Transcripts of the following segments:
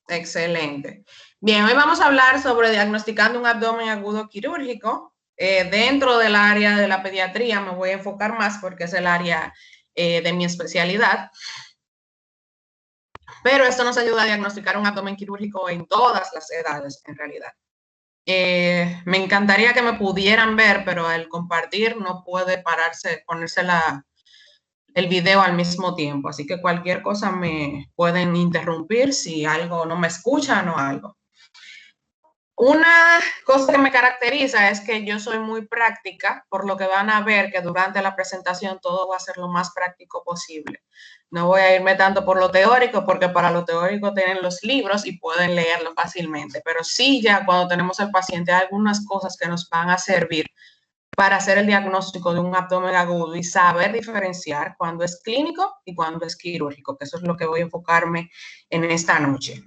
Excelente. Bien, hoy vamos a hablar sobre diagnosticando un abdomen agudo quirúrgico. Dentro del área de la pediatría me voy a enfocar más porque es el área de mi especialidad. Pero esto nos ayuda a diagnosticar un abdomen quirúrgico en todas las edades, en realidad. Me encantaría que me pudieran ver, pero al compartir no puede ponerse el video al mismo tiempo. Así que cualquier cosa me pueden interrumpir si algo no me escuchan o algo. Una cosa que me caracteriza es que yo soy muy práctica, por lo que van a ver que durante la presentación todo va a ser lo más práctico posible. No voy a irme tanto por lo teórico, porque para lo teórico tienen los libros y pueden leerlo fácilmente, pero sí ya cuando tenemos al paciente hay algunas cosas que nos van a servir para hacer el diagnóstico de un abdomen agudo y saber diferenciar cuándo es clínico y cuándo es quirúrgico, que eso es lo que voy a enfocarme en esta noche.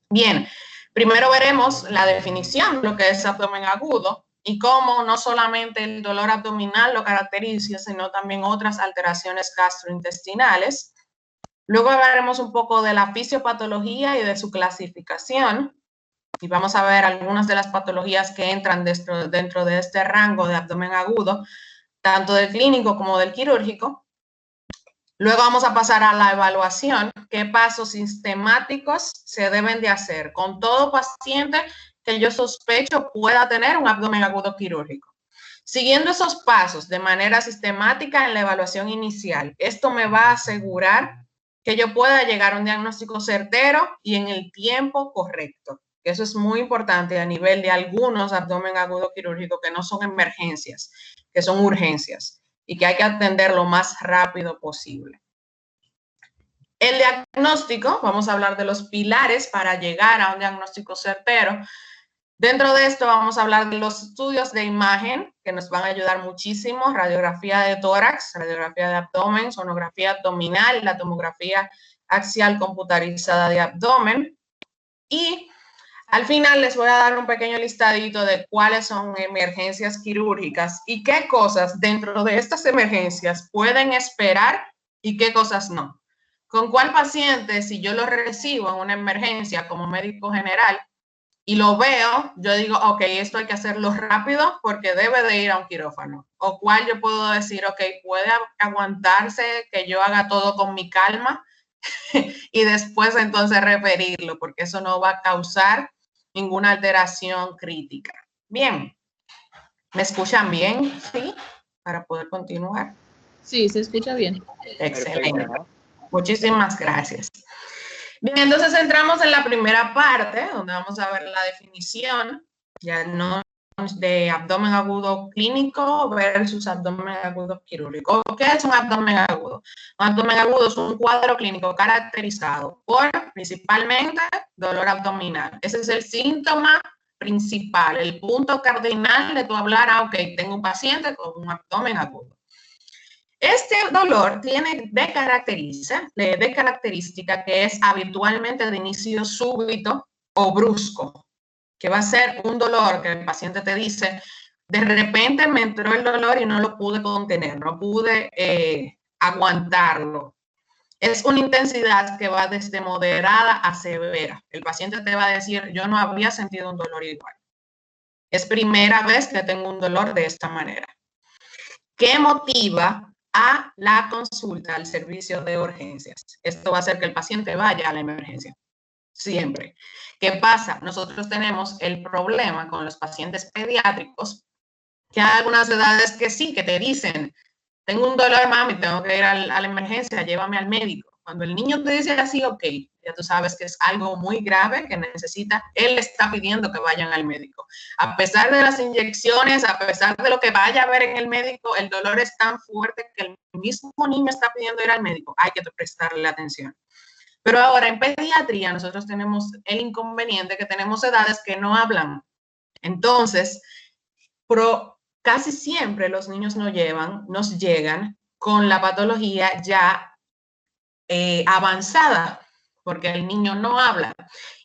Bien, primero veremos la definición de lo que es abdomen agudo y cómo no solamente el dolor abdominal lo caracteriza, sino también otras alteraciones gastrointestinales. Luego hablaremos un poco de la fisiopatología y de su clasificación. Y vamos a ver algunas de las patologías que entran dentro de este rango de abdomen agudo, tanto del clínico como del quirúrgico. Luego vamos a pasar a la evaluación. ¿Qué pasos sistemáticos se deben de hacer con todo paciente que yo sospecho pueda tener un abdomen agudo quirúrgico? Siguiendo esos pasos de manera sistemática en la evaluación inicial, esto me va a asegurar que yo pueda llegar a un diagnóstico certero y en el tiempo correcto. Eso es muy importante a nivel de algunos abdomen agudo quirúrgico que no son emergencias, que son urgencias y que hay que atender lo más rápido posible. El diagnóstico, vamos a hablar de los pilares para llegar a un diagnóstico certero. Dentro de esto vamos a hablar de los estudios de imagen que nos van a ayudar muchísimo, radiografía de tórax, radiografía de abdomen, sonografía abdominal, la tomografía axial computarizada de abdomen. Y al final les voy a dar un pequeño listadito de cuáles son emergencias quirúrgicas y qué cosas dentro de estas emergencias pueden esperar y qué cosas no. ¿Con cuál paciente, si yo lo recibo en una emergencia como médico general y lo veo, yo digo, ok, esto hay que hacerlo rápido porque debe de ir a un quirófano? O cuál yo puedo decir, ok, puede aguantarse que yo haga todo con mi calma y después entonces referirlo, porque eso no va a causar ninguna alteración crítica. Bien, ¿me escuchan bien? Sí, para poder continuar. Sí, se escucha bien. Excelente. Muchísimas gracias. Bien, entonces entramos en la primera parte, donde vamos a ver la definición, ya no de abdomen agudo clínico versus abdomen agudo quirúrgico. ¿Qué es un abdomen agudo? Un abdomen agudo es un cuadro clínico caracterizado por principalmente dolor abdominal. Ese es el síntoma principal, el punto cardinal de tu hablar, ok, tengo un paciente con un abdomen agudo. Este dolor tiene de característica que es habitualmente de inicio súbito o brusco, que va a ser un dolor que el paciente te dice, de repente me entró el dolor y no lo pude contener, no pude aguantarlo. Es una intensidad que va desde moderada a severa. El paciente te va a decir, yo no había sentido un dolor igual. Es primera vez que tengo un dolor de esta manera. ¿Qué motiva a la consulta al servicio de urgencias? Esto va a hacer que el paciente vaya a la emergencia. Siempre. ¿Qué pasa? Nosotros tenemos el problema con los pacientes pediátricos, que hay algunas edades que sí, que te dicen, tengo un dolor, mami, tengo que ir a la emergencia, llévame al médico. Cuando el niño te dice así, ok, ya tú sabes que es algo muy grave que necesita, él está pidiendo que vayan al médico. A pesar de las inyecciones, a pesar de lo que vaya a ver en el médico, el dolor es tan fuerte que el mismo niño está pidiendo ir al médico. Hay que prestarle atención. Pero ahora en pediatría nosotros tenemos el inconveniente que tenemos edades que no hablan. Entonces, casi siempre los niños nos llegan con la patología ya avanzada, porque el niño no habla.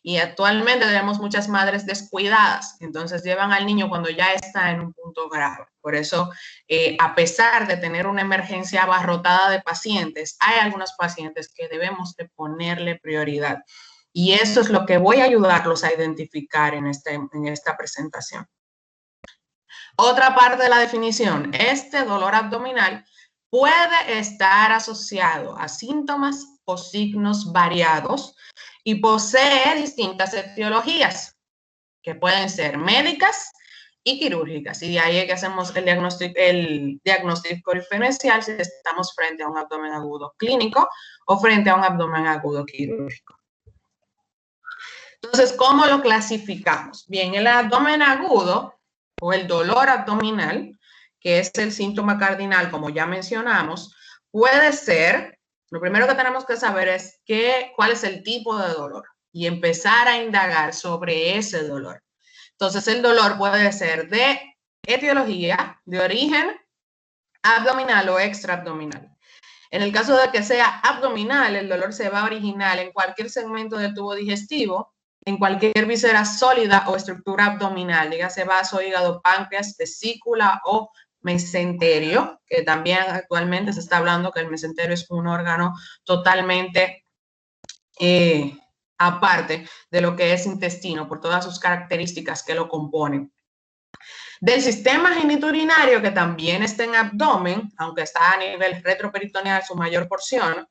Y actualmente tenemos muchas madres descuidadas, entonces llevan al niño cuando ya está en un punto grave. Por eso, a pesar de tener una emergencia abarrotada de pacientes, hay algunos pacientes que debemos de ponerle prioridad. Y eso es lo que voy a ayudarlos a identificar en esta presentación. Otra parte de la definición, este dolor abdominal puede estar asociado a síntomas o signos variados y posee distintas etiologías que pueden ser médicas y quirúrgicas. Y de ahí es que hacemos el diagnóstico diferencial si estamos frente a un abdomen agudo clínico o frente a un abdomen agudo quirúrgico. Entonces, ¿cómo lo clasificamos? Bien, el abdomen agudo o el dolor abdominal, que es el síntoma cardinal, como ya mencionamos, puede ser, lo primero que tenemos que saber es cuál es el tipo de dolor y empezar a indagar sobre ese dolor. Entonces, el dolor puede ser de etiología, de origen abdominal o extraabdominal. En el caso de que sea abdominal, el dolor se va a originar en cualquier segmento del tubo digestivo, en cualquier víscera sólida o estructura abdominal, dígase vaso, hígado, páncreas, vesícula o mesenterio, que también actualmente se está hablando que el mesenterio es un órgano totalmente aparte de lo que es intestino, por todas sus características que lo componen. Del sistema genitourinario, que también está en abdomen, aunque está a nivel retroperitoneal su mayor porción,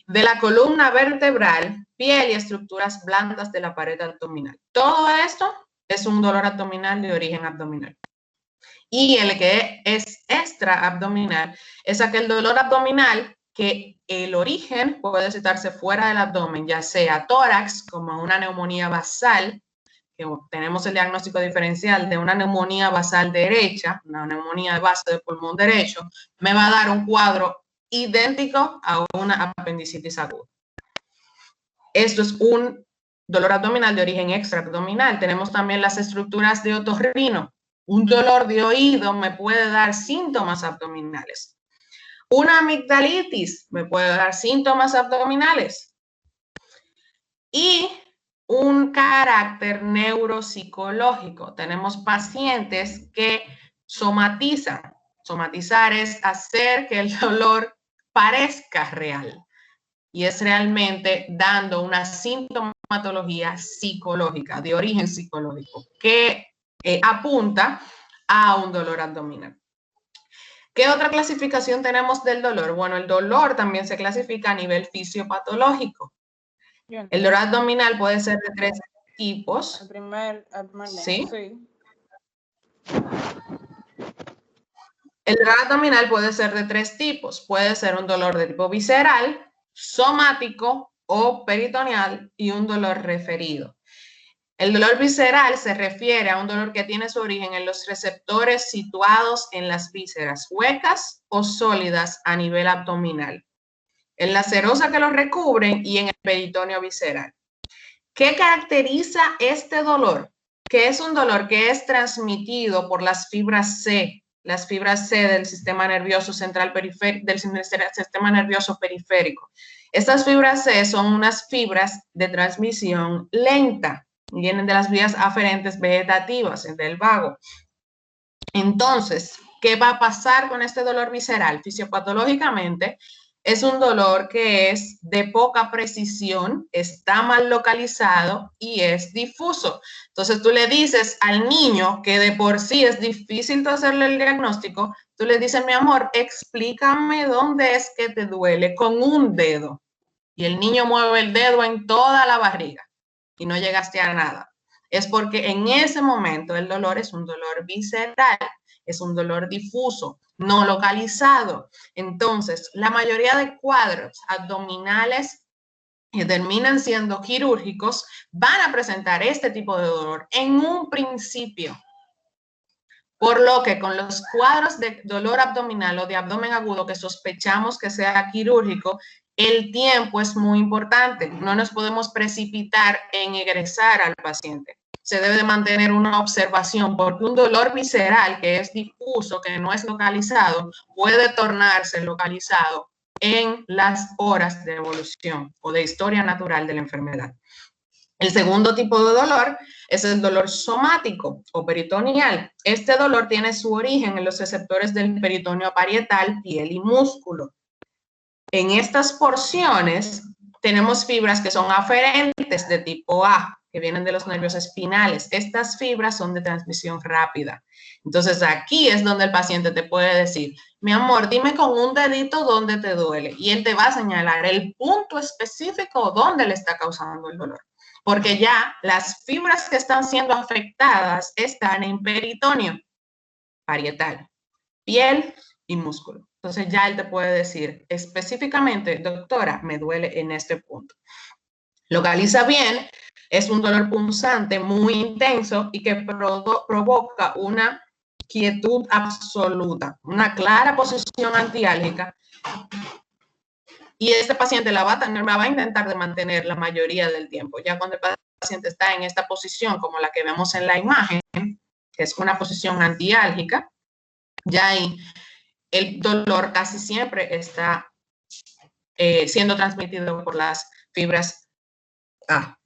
de la columna vertebral, piel y estructuras blandas de la pared abdominal. Todo esto es un dolor abdominal de origen abdominal. Y el que es extraabdominal es aquel dolor abdominal que el origen puede citarse fuera del abdomen, ya sea tórax, como una neumonía basal, que tenemos el diagnóstico diferencial de una neumonía basal derecha, una neumonía de base del pulmón derecho, me va a dar un cuadro idéntico a una apendicitis aguda. Esto es un dolor abdominal de origen extraabdominal. Tenemos también las estructuras de otorrino. Un dolor de oído me puede dar síntomas abdominales. Una amigdalitis me puede dar síntomas abdominales. Y un carácter neuropsicológico. Tenemos pacientes que somatizan. Somatizar es hacer que el dolor parezca real y es realmente dando una sintomatología psicológica, de origen psicológico, que apunta a un dolor abdominal. ¿Qué otra clasificación tenemos del dolor? Bueno, el dolor también se clasifica a nivel fisiopatológico. El dolor abdominal puede ser de 3 tipos. El primer ¿Sí? sí. El dolor abdominal puede ser de 3 tipos. Puede ser un dolor de tipo visceral, somático o peritoneal y un dolor referido. El dolor visceral se refiere a un dolor que tiene su origen en los receptores situados en las vísceras huecas o sólidas a nivel abdominal, en la serosa que los recubren y en el peritoneo visceral. ¿Qué caracteriza este dolor? Que es un dolor que es transmitido por las fibras C del sistema nervioso central periférico, del sistema nervioso periférico. Estas fibras C son unas fibras de transmisión lenta, vienen de las vías aferentes vegetativas, del vago. Entonces, ¿qué va a pasar con este dolor visceral? Fisiopatológicamente, es un dolor que es de poca precisión, está mal localizado y es difuso. Entonces tú le dices al niño que de por sí es difícil hacerle el diagnóstico, tú le dices, mi amor, explícame dónde es que te duele con un dedo. Y el niño mueve el dedo en toda la barriga y no llegaste a nada. Es porque en ese momento el dolor es un dolor visceral, es un dolor difuso, no localizado. Entonces, la mayoría de cuadros abdominales que terminan siendo quirúrgicos van a presentar este tipo de dolor en un principio. Por lo que con los cuadros de dolor abdominal o de abdomen agudo que sospechamos que sea quirúrgico, el tiempo es muy importante. No nos podemos precipitar en egresar al paciente. Se debe de mantener una observación porque un dolor visceral que es difuso, que no es localizado, puede tornarse localizado en las horas de evolución o de historia natural de la enfermedad. El segundo tipo de dolor es el dolor somático o peritoneal. Este dolor tiene su origen en los receptores del peritoneo parietal, piel y músculo. En estas porciones tenemos fibras que son aferentes de tipo A, que vienen de los nervios espinales. Estas fibras son de transmisión rápida. Entonces, aquí es donde el paciente te puede decir, mi amor, dime con un dedito dónde te duele. Y él te va a señalar el punto específico donde le está causando el dolor. Porque ya las fibras que están siendo afectadas están en peritoneo, parietal, piel y músculo. Entonces ya él te puede decir específicamente, doctora, me duele en este punto. Localiza bien, es un dolor punzante muy intenso y que provoca una quietud absoluta, una clara posición antiálgica. Y este paciente la va a intentar de mantener la mayoría del tiempo. Ya cuando el paciente está en esta posición, como la que vemos en la imagen, que es una posición antiálgica, ya ahí el dolor casi siempre está siendo transmitido por las fibras A.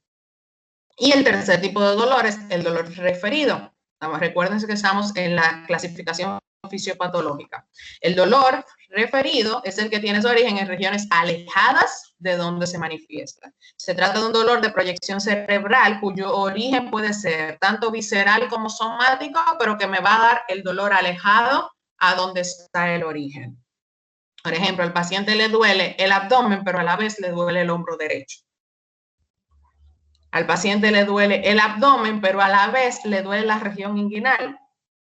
Y el tercer tipo de dolor es el dolor referido. Recuerden que estamos en la clasificación fisiopatológica. El dolor referido es el que tiene su origen en regiones alejadas de donde se manifiesta. Se trata de un dolor de proyección cerebral cuyo origen puede ser tanto visceral como somático, pero que me va a dar el dolor alejado a donde está el origen. Por ejemplo, al paciente le duele el abdomen, pero a la vez le duele el hombro derecho. Al paciente le duele el abdomen, pero a la vez le duele la región inguinal.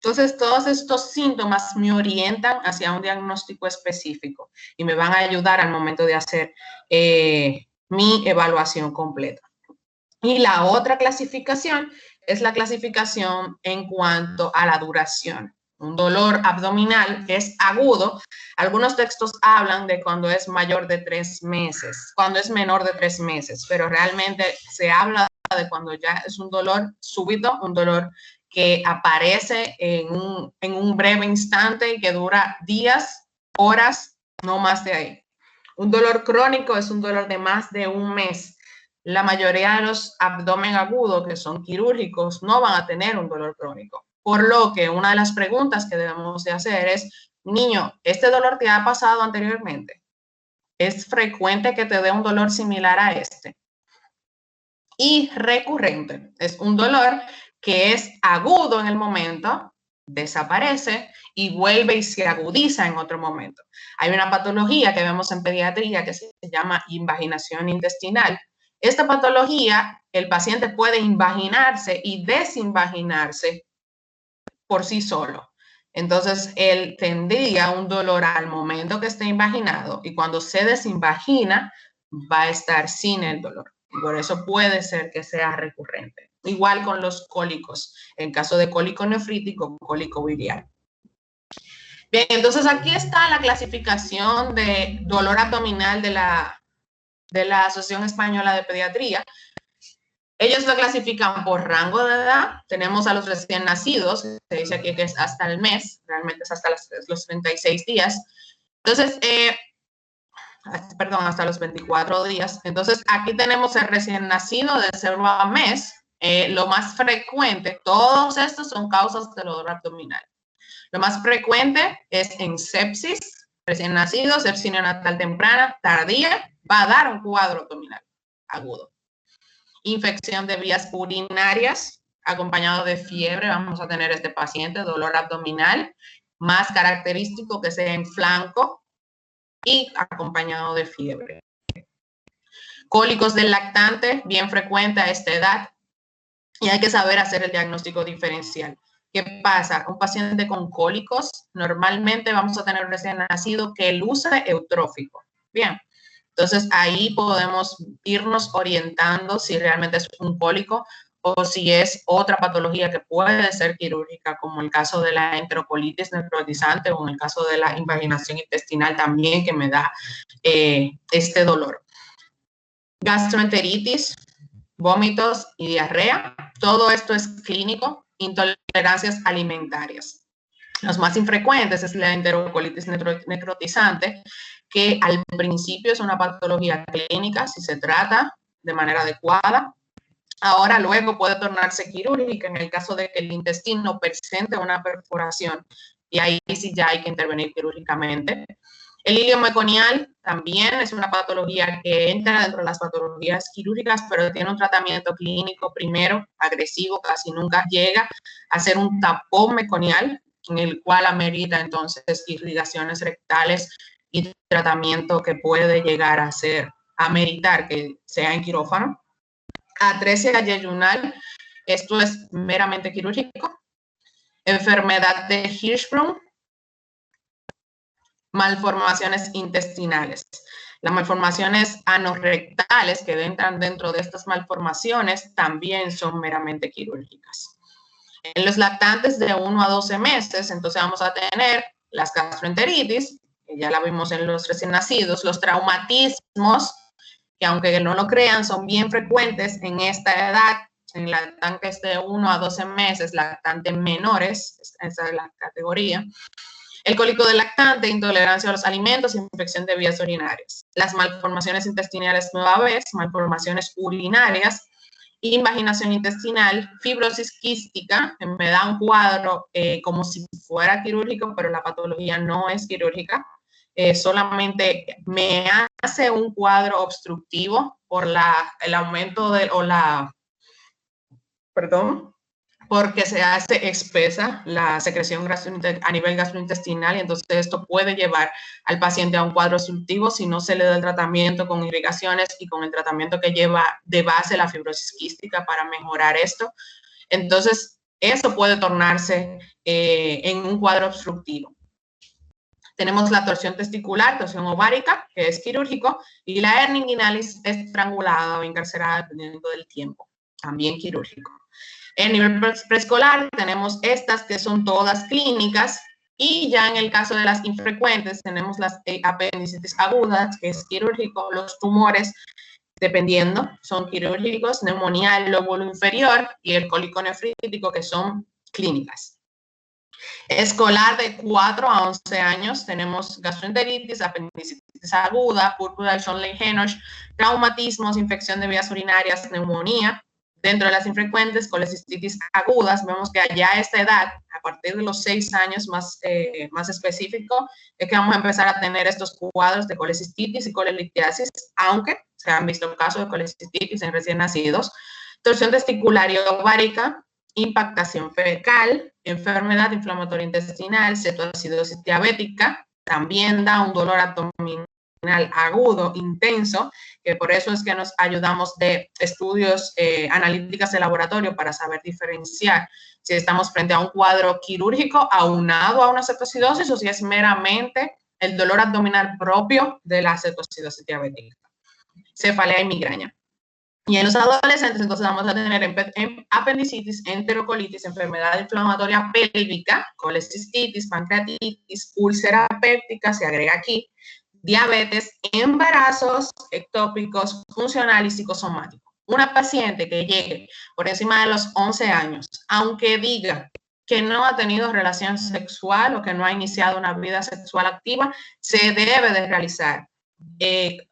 Entonces, todos estos síntomas me orientan hacia un diagnóstico específico y me van a ayudar al momento de hacer mi evaluación completa. Y la otra clasificación es la clasificación en cuanto a la duración. Un dolor abdominal que es agudo. Algunos textos hablan de cuando es mayor de 3 meses, cuando es menor de 3 meses, pero realmente se habla de cuando ya es un dolor súbito, un dolor que aparece en un breve instante y que dura días, horas, no más de ahí. Un dolor crónico es un dolor de más de un mes. La mayoría de los abdomen agudos que son quirúrgicos no van a tener un dolor crónico. Por lo que una de las preguntas que debemos de hacer es, niño, ¿este dolor te ha pasado anteriormente? ¿Es frecuente que te dé un dolor similar a este? Y recurrente, es un dolor que es agudo en el momento, desaparece y vuelve y se agudiza en otro momento. Hay una patología que vemos en pediatría que se llama invaginación intestinal. Esta patología, el paciente puede invaginarse y desinvaginarse por sí solo. Entonces, él tendría un dolor al momento que esté invaginado y cuando se desinvagina va a estar sin el dolor. Por eso puede ser que sea recurrente. Igual con los cólicos, en caso de cólico nefrítico, cólico biliar. Bien, entonces aquí está la clasificación de dolor abdominal de la Asociación Española de Pediatría. Ellos lo clasifican por rango de edad. Tenemos a los recién nacidos, se dice aquí que es hasta el mes, realmente es hasta los 36 días. Entonces, hasta los 24 días. Entonces, aquí tenemos el recién nacido de 0 a mes. Lo más frecuente, todos estos son causas del dolor abdominal. Lo más frecuente es en sepsis, recién nacido, sepsis neonatal temprana, tardía, va a dar un cuadro abdominal agudo. Infección de vías urinarias, acompañado de fiebre, vamos a tener este paciente, dolor abdominal, más característico que sea en flanco y acompañado de fiebre. Cólicos del lactante, bien frecuente a esta edad, y hay que saber hacer el diagnóstico diferencial. ¿Qué pasa? Un paciente con cólicos, normalmente vamos a tener un recién nacido que luce eutrófico. Bien, entonces ahí podemos irnos orientando si realmente es un cólico o si es otra patología que puede ser quirúrgica, como el caso de la enterocolitis necrotizante o en el caso de la invaginación intestinal también que me da este dolor. Gastroenteritis, vómitos y diarrea, todo esto es clínico. Intolerancias alimentarias. Los más infrecuentes es la enterocolitis necrotizante, que al principio es una patología clínica si se trata de manera adecuada. Ahora luego puede tornarse quirúrgica en el caso de que el intestino presente una perforación y ahí sí ya hay que intervenir quirúrgicamente. El hilio meconial también es una patología que entra dentro de las patologías quirúrgicas, pero tiene un tratamiento clínico primero agresivo, casi nunca llega a ser un tapón meconial, en el cual amerita entonces irrigaciones rectales y tratamiento que puede llegar a ser, ameritar que sea en quirófano. Atresia yeyunal, esto es meramente quirúrgico. Enfermedad de Hirschsprung, malformaciones intestinales. Las malformaciones anorrectales que entran dentro de estas malformaciones también son meramente quirúrgicas. En los lactantes de 1 a 12 meses, entonces vamos a tener las gastroenteritis, que ya la vimos en los recién nacidos, los traumatismos, que aunque no lo crean, son bien frecuentes en esta edad, en lactantes de 1 a 12 meses, lactantes menores, esa es la categoría. El cólico del lactante, intolerancia a los alimentos, infección de vías urinarias. Las malformaciones intestinales nueva vez, malformaciones urinarias, invaginación intestinal, fibrosis quística, me da un cuadro como si fuera quirúrgico, pero la patología no es quirúrgica. Solamente me hace un cuadro obstructivo por el aumento porque se hace espesa la secreción a nivel gastrointestinal y entonces esto puede llevar al paciente a un cuadro obstructivo si no se le da el tratamiento con irrigaciones y con el tratamiento que lleva de base la fibrosis quística para mejorar esto. Entonces, eso puede tornarse en un cuadro obstructivo. Tenemos la torsión testicular, torsión ovárica, que es quirúrgico, y la hernia inguinalis estrangulada o encarcerada dependiendo del tiempo, también quirúrgico. En nivel preescolar tenemos estas que son todas clínicas y ya en el caso de las infrecuentes tenemos las apendicitis agudas, que es quirúrgico, los tumores, dependiendo, son quirúrgicos, neumonía del lóbulo inferior y el cólico nefrítico, que son clínicas. Escolar de 4 a 11 años tenemos gastroenteritis, apendicitis aguda, púrpura del Schönlein-Henoch, traumatismos, infección de vías urinarias, neumonía. Dentro de las infrecuentes, colecistitis agudas, vemos que allá a esta edad, a partir de los 6 años más específico, es que vamos a empezar a tener estos cuadros de colecistitis y colelitiasis, aunque se han visto casos de colecistitis en recién nacidos. Torsión testicular y ovárica, impactación fecal, enfermedad inflamatoria intestinal, cetoacidosis diabética, también da un dolor abdominal agudo, intenso, que por eso es que nos ayudamos de estudios analíticas de laboratorio para saber diferenciar si estamos frente a un cuadro quirúrgico aunado a una cetoacidosis o si es meramente el dolor abdominal propio de la cetoacidosis diabética. Cefalea y migraña. Y en los adolescentes, entonces vamos a tener apendicitis, enterocolitis, enfermedad inflamatoria pélvica, colecistitis, pancreatitis, úlcera péptica, se agrega aquí, diabetes, embarazos ectópicos, funcional y psicosomático. Una paciente que llegue por encima de los 11 años, aunque diga que no ha tenido relación sexual o que no ha iniciado una vida sexual activa, se debe de realizar.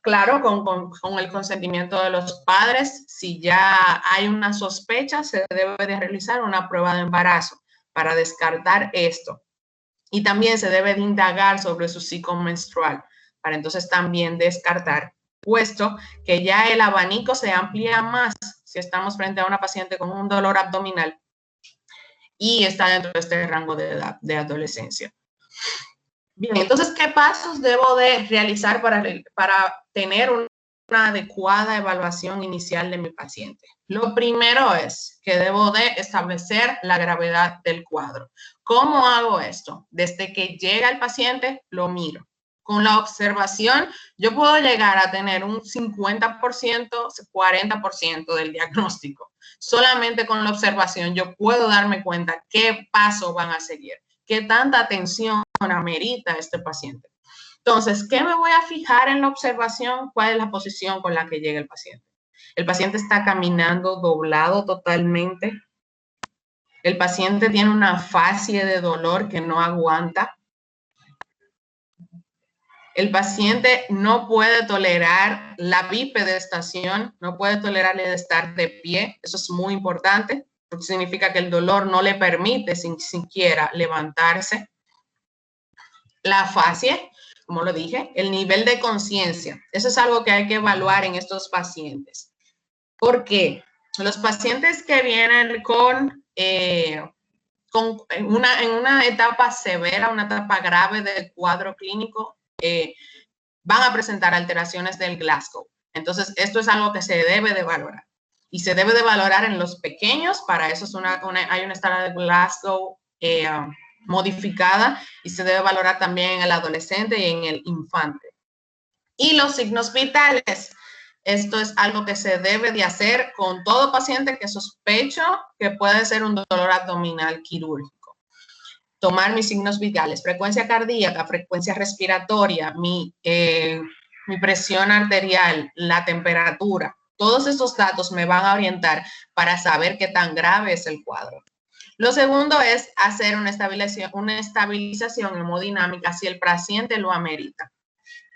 Claro, con el consentimiento de los padres, si ya hay una sospecha, se debe de realizar una prueba de embarazo para descartar esto. Y también se debe de indagar sobre su ciclo menstrual para entonces también descartar, puesto que ya el abanico se amplía más si estamos frente a una paciente con un dolor abdominal y está dentro de este rango de edad de adolescencia. Bien, entonces, ¿qué pasos debo de realizar para tener una adecuada evaluación inicial de mi paciente? Lo primero es que debo de establecer la gravedad del cuadro. ¿Cómo hago esto? Desde que llega el paciente, lo miro. Con la observación, yo puedo llegar a tener un 50%, 40% del diagnóstico. Solamente con la observación yo puedo darme cuenta qué pasos van a seguir, qué tanta atención amerita este paciente. Entonces, ¿qué me voy a fijar en la observación? ¿Cuál es la posición con la que llega el paciente? El paciente está caminando doblado totalmente. El paciente tiene una fascia de dolor que no aguanta. El paciente no puede tolerar la bipedestación, no puede tolerar el estar de pie. Eso es muy importante, porque significa que el dolor no le permite sin siquiera levantarse. La fascia, como lo dije, el nivel de conciencia. Eso es algo que hay que evaluar en estos pacientes. ¿Por qué? Los pacientes que vienen en una etapa severa, una etapa grave del cuadro clínico, van a presentar alteraciones del Glasgow. Entonces, esto es algo que se debe de valorar. Y se debe de valorar en los pequeños, para eso es hay una escala de Glasgow modificada, y se debe valorar también en el adolescente y en el infante. Y los signos vitales. Esto es algo que se debe de hacer con todo paciente que sospecho que puede ser un dolor abdominal quirúrgico. Tomar mis signos vitales, frecuencia cardíaca, frecuencia respiratoria, mi presión arterial, la temperatura. Todos estos datos me van a orientar para saber qué tan grave es el cuadro. Lo segundo es hacer una estabilización hemodinámica si el paciente lo amerita.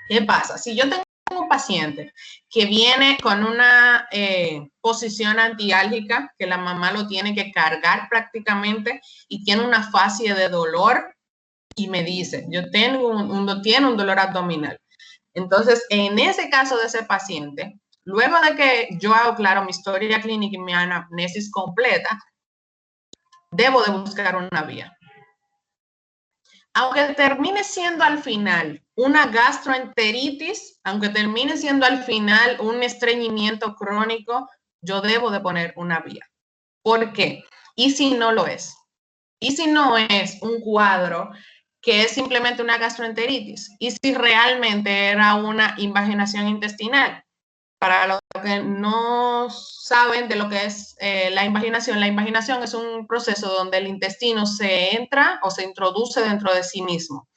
¿Qué pasa? Si yo tengo un paciente que viene con una posición antiálgica, que la mamá lo tiene que cargar prácticamente y tiene una fase de dolor y me dice, tiene un dolor abdominal. Entonces, en ese caso de ese paciente, luego de que yo hago claro mi historia clínica y mi anamnesis completa, debo de buscar una vía. Aunque termine siendo al final una gastroenteritis, aunque termine siendo al final un estreñimiento crónico, yo debo de poner una vía. ¿Por qué? ¿Y si no lo es? ¿Y si no es un cuadro que es simplemente una gastroenteritis? ¿Y si realmente era una invaginación intestinal? Para los que no saben de lo que es la invaginación es un proceso donde el intestino se entra o se introduce dentro de sí mismo.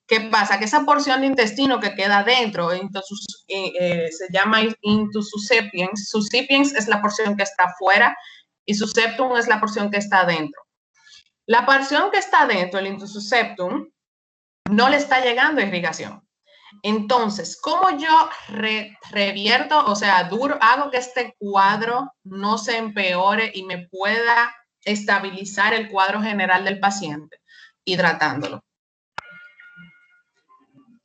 ¿Qué pasa? Que esa porción de intestino que queda dentro, se llama intusucipiens. Sucipiens es la porción que está afuera y susceptum es la porción que está dentro. La porción que está dentro, el intususceptum, no le está llegando irrigación. Entonces, ¿cómo yo revierto, o sea, hago que este cuadro no se empeore y me pueda estabilizar el cuadro general del paciente? Hidratándolo.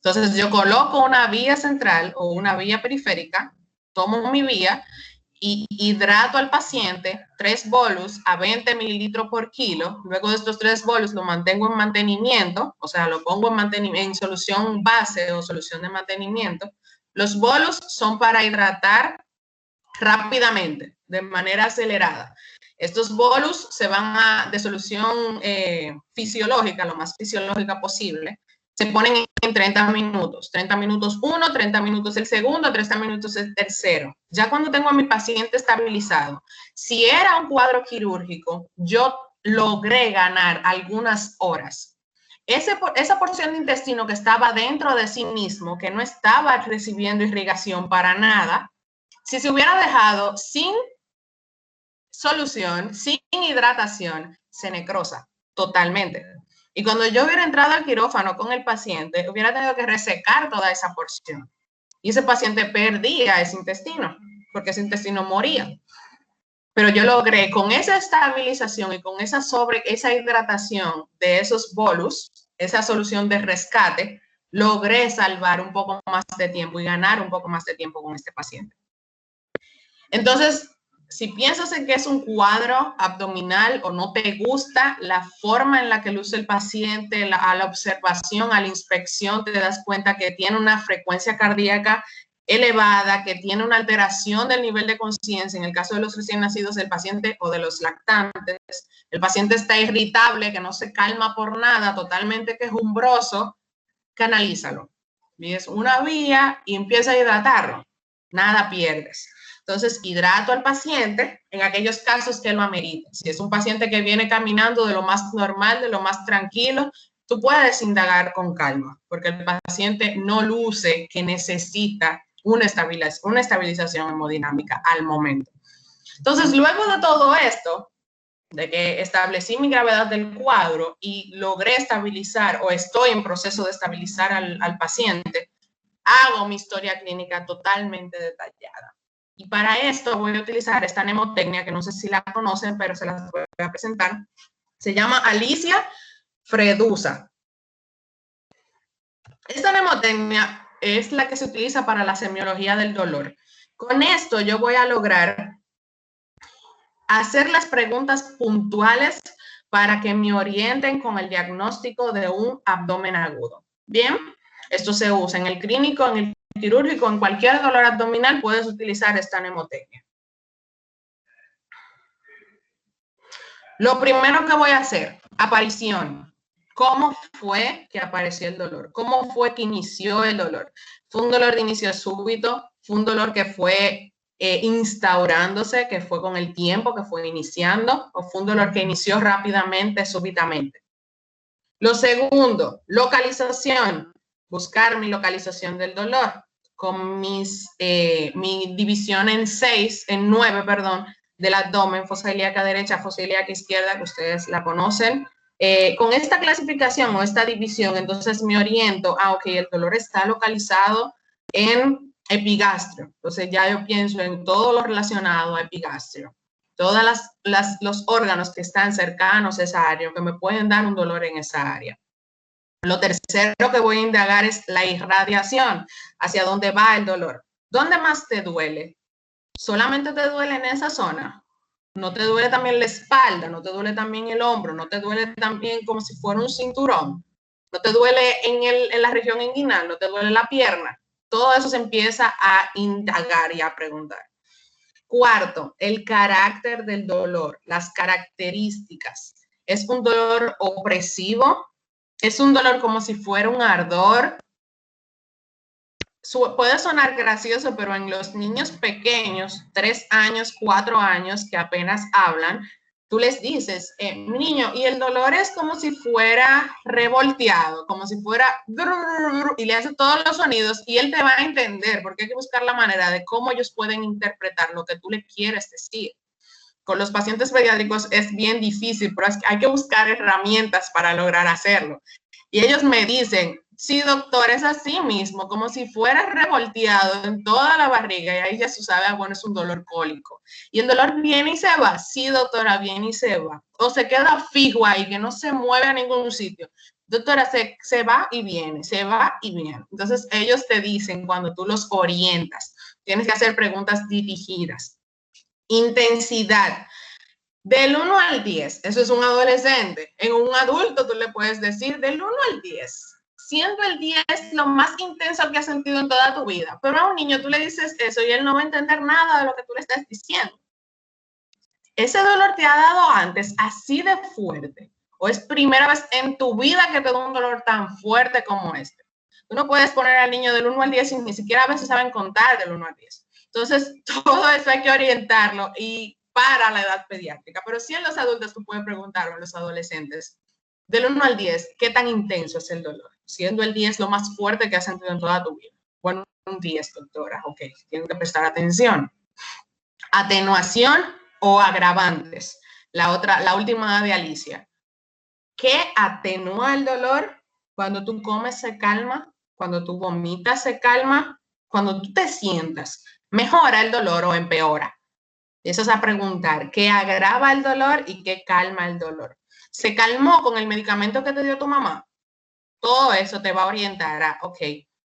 Entonces, yo coloco una vía central o una vía periférica, tomo mi vía y hidrato al paciente 3 bolus a 20 mililitros por kilo. Luego de estos 3 bolus lo mantengo en mantenimiento, o sea, lo pongo en solución base o solución de mantenimiento. Los bolus son para hidratar rápidamente, de manera acelerada. Estos bolus se van de solución fisiológica, lo más fisiológica posible. Se ponen en 30 minutos. 30 minutos uno, 30 minutos el segundo, 30 minutos el tercero. Ya cuando tengo a mi paciente estabilizado, si era un cuadro quirúrgico, yo logré ganar algunas horas. Esa porción de intestino que estaba dentro de sí mismo, que no estaba recibiendo irrigación para nada, si se hubiera dejado sin solución, sin hidratación, se necrosa totalmente. Y cuando yo hubiera entrado al quirófano con el paciente, hubiera tenido que resecar toda esa porción. Y ese paciente perdía ese intestino, porque ese intestino moría. Pero yo logré, con esa estabilización y con esa hidratación de esos bolus, esa solución de rescate, logré salvar un poco más de tiempo y ganar un poco más de tiempo con este paciente. Entonces, si piensas en que es un cuadro abdominal o no te gusta la forma en la que luce el paciente, a la observación, a la inspección, te das cuenta que tiene una frecuencia cardíaca elevada, que tiene una alteración del nivel de conciencia. En el caso de los recién nacidos del paciente o de los lactantes, el paciente está irritable, que no se calma por nada, totalmente quejumbroso, canalízalo. Mides una vía y empieza a hidratarlo. Nada pierdes. Entonces, hidrato al paciente en aquellos casos que lo ameriten. Si es un paciente que viene caminando de lo más normal, de lo más tranquilo, tú puedes indagar con calma, porque el paciente no luce que necesita una estabilización hemodinámica al momento. Entonces, luego de todo esto, de que establecí mi gravedad del cuadro y logré estabilizar o estoy en proceso de estabilizar al paciente, hago mi historia clínica totalmente detallada. Y para esto voy a utilizar esta mnemotecnia que no sé si la conocen, pero se las voy a presentar. Se llama Alicia Fredusa. Esta mnemotecnia es la que se utiliza para la semiología del dolor. Con esto yo voy a lograr hacer las preguntas puntuales para que me orienten con el diagnóstico de un abdomen agudo. Bien, esto se usa en el clínico, en el quirúrgico, en cualquier dolor abdominal puedes utilizar esta mnemotecnia. Lo primero que voy a hacer, aparición. ¿Cómo fue que apareció el dolor? ¿Cómo fue que inició el dolor? ¿Fue un dolor de inicio súbito? ¿Fue un dolor que fue instaurándose, que fue con el tiempo, que fue iniciando? ¿O fue un dolor que inició rápidamente, súbitamente? Lo segundo, localización. Buscar mi localización del dolor con mi división en 9, perdón, del abdomen, fosa ilíaca derecha, fosa ilíaca izquierda, que ustedes la conocen. Con esta clasificación o esta división, entonces me oriento a, ok, el dolor está localizado en epigastrio. Entonces ya yo pienso en todo lo relacionado a epigastrio. Todos los órganos que están cercanos a esa área, que me pueden dar un dolor en esa área. Lo tercero que voy a indagar es la irradiación, hacia dónde va el dolor. ¿Dónde más te duele? ¿Solamente te duele en esa zona? ¿No te duele también la espalda? ¿No te duele también el hombro? ¿No te duele también como si fuera un cinturón? ¿No te duele en la región inguinal? ¿No te duele la pierna? Todo eso se empieza a indagar y a preguntar. Cuarto, el carácter del dolor, las características. ¿Es un dolor opresivo? ¿Es un dolor como si fuera un ardor? Puede sonar gracioso, pero en los niños pequeños, 3 años, 4 años, que apenas hablan, tú les dices, mi niño, y el dolor es como si fuera revolteado, como si fuera, y le hace todos los sonidos, y él te va a entender, porque hay que buscar la manera de cómo ellos pueden interpretar lo que tú le quieres decir. Con los pacientes pediátricos es bien difícil, pero hay que buscar herramientas para lograr hacerlo. Y ellos me dicen, sí, doctor, es así mismo, como si fuera revolteado en toda la barriga. Y ahí ya se sabe, bueno, es un dolor cólico. Y el dolor viene y se va. Sí, doctora, viene y se va. O se queda fijo ahí, que no se mueve a ningún sitio. Doctora, se va y viene, se va y viene. Entonces, ellos te dicen cuando tú los orientas, tienes que hacer preguntas dirigidas. Intensidad. Del 1 al 10, eso es un adolescente. En un adulto tú le puedes decir del 1 al 10, siendo el 10 lo más intenso que has sentido en toda tu vida. Pero a un niño tú le dices eso y él no va a entender nada de lo que tú le estás diciendo. ¿Ese dolor te ha dado antes así de fuerte? ¿O es primera vez en tu vida que te da un dolor tan fuerte como este? Tú no puedes poner al niño del 1 al 10 y ni siquiera a veces saben contar del 1 al 10. Entonces, todo eso hay que orientarlo y para la edad pediátrica. Pero sí en los adultos tú puedes preguntar a los adolescentes, del 1 al 10, ¿qué tan intenso es el dolor? Siendo el 10 lo más fuerte que has sentido en toda tu vida. Bueno, un 10, doctora, ok, tienen que prestar atención. Atenuación o agravantes. La última de Alicia. ¿Qué atenúa el dolor? Cuando tú comes se calma, cuando tú vomitas se calma, cuando tú te sientas, ¿mejora el dolor o empeora? Eso es a preguntar, ¿qué agrava el dolor y qué calma el dolor? ¿Se calmó con el medicamento que te dio tu mamá? Todo eso te va a orientar a, ok,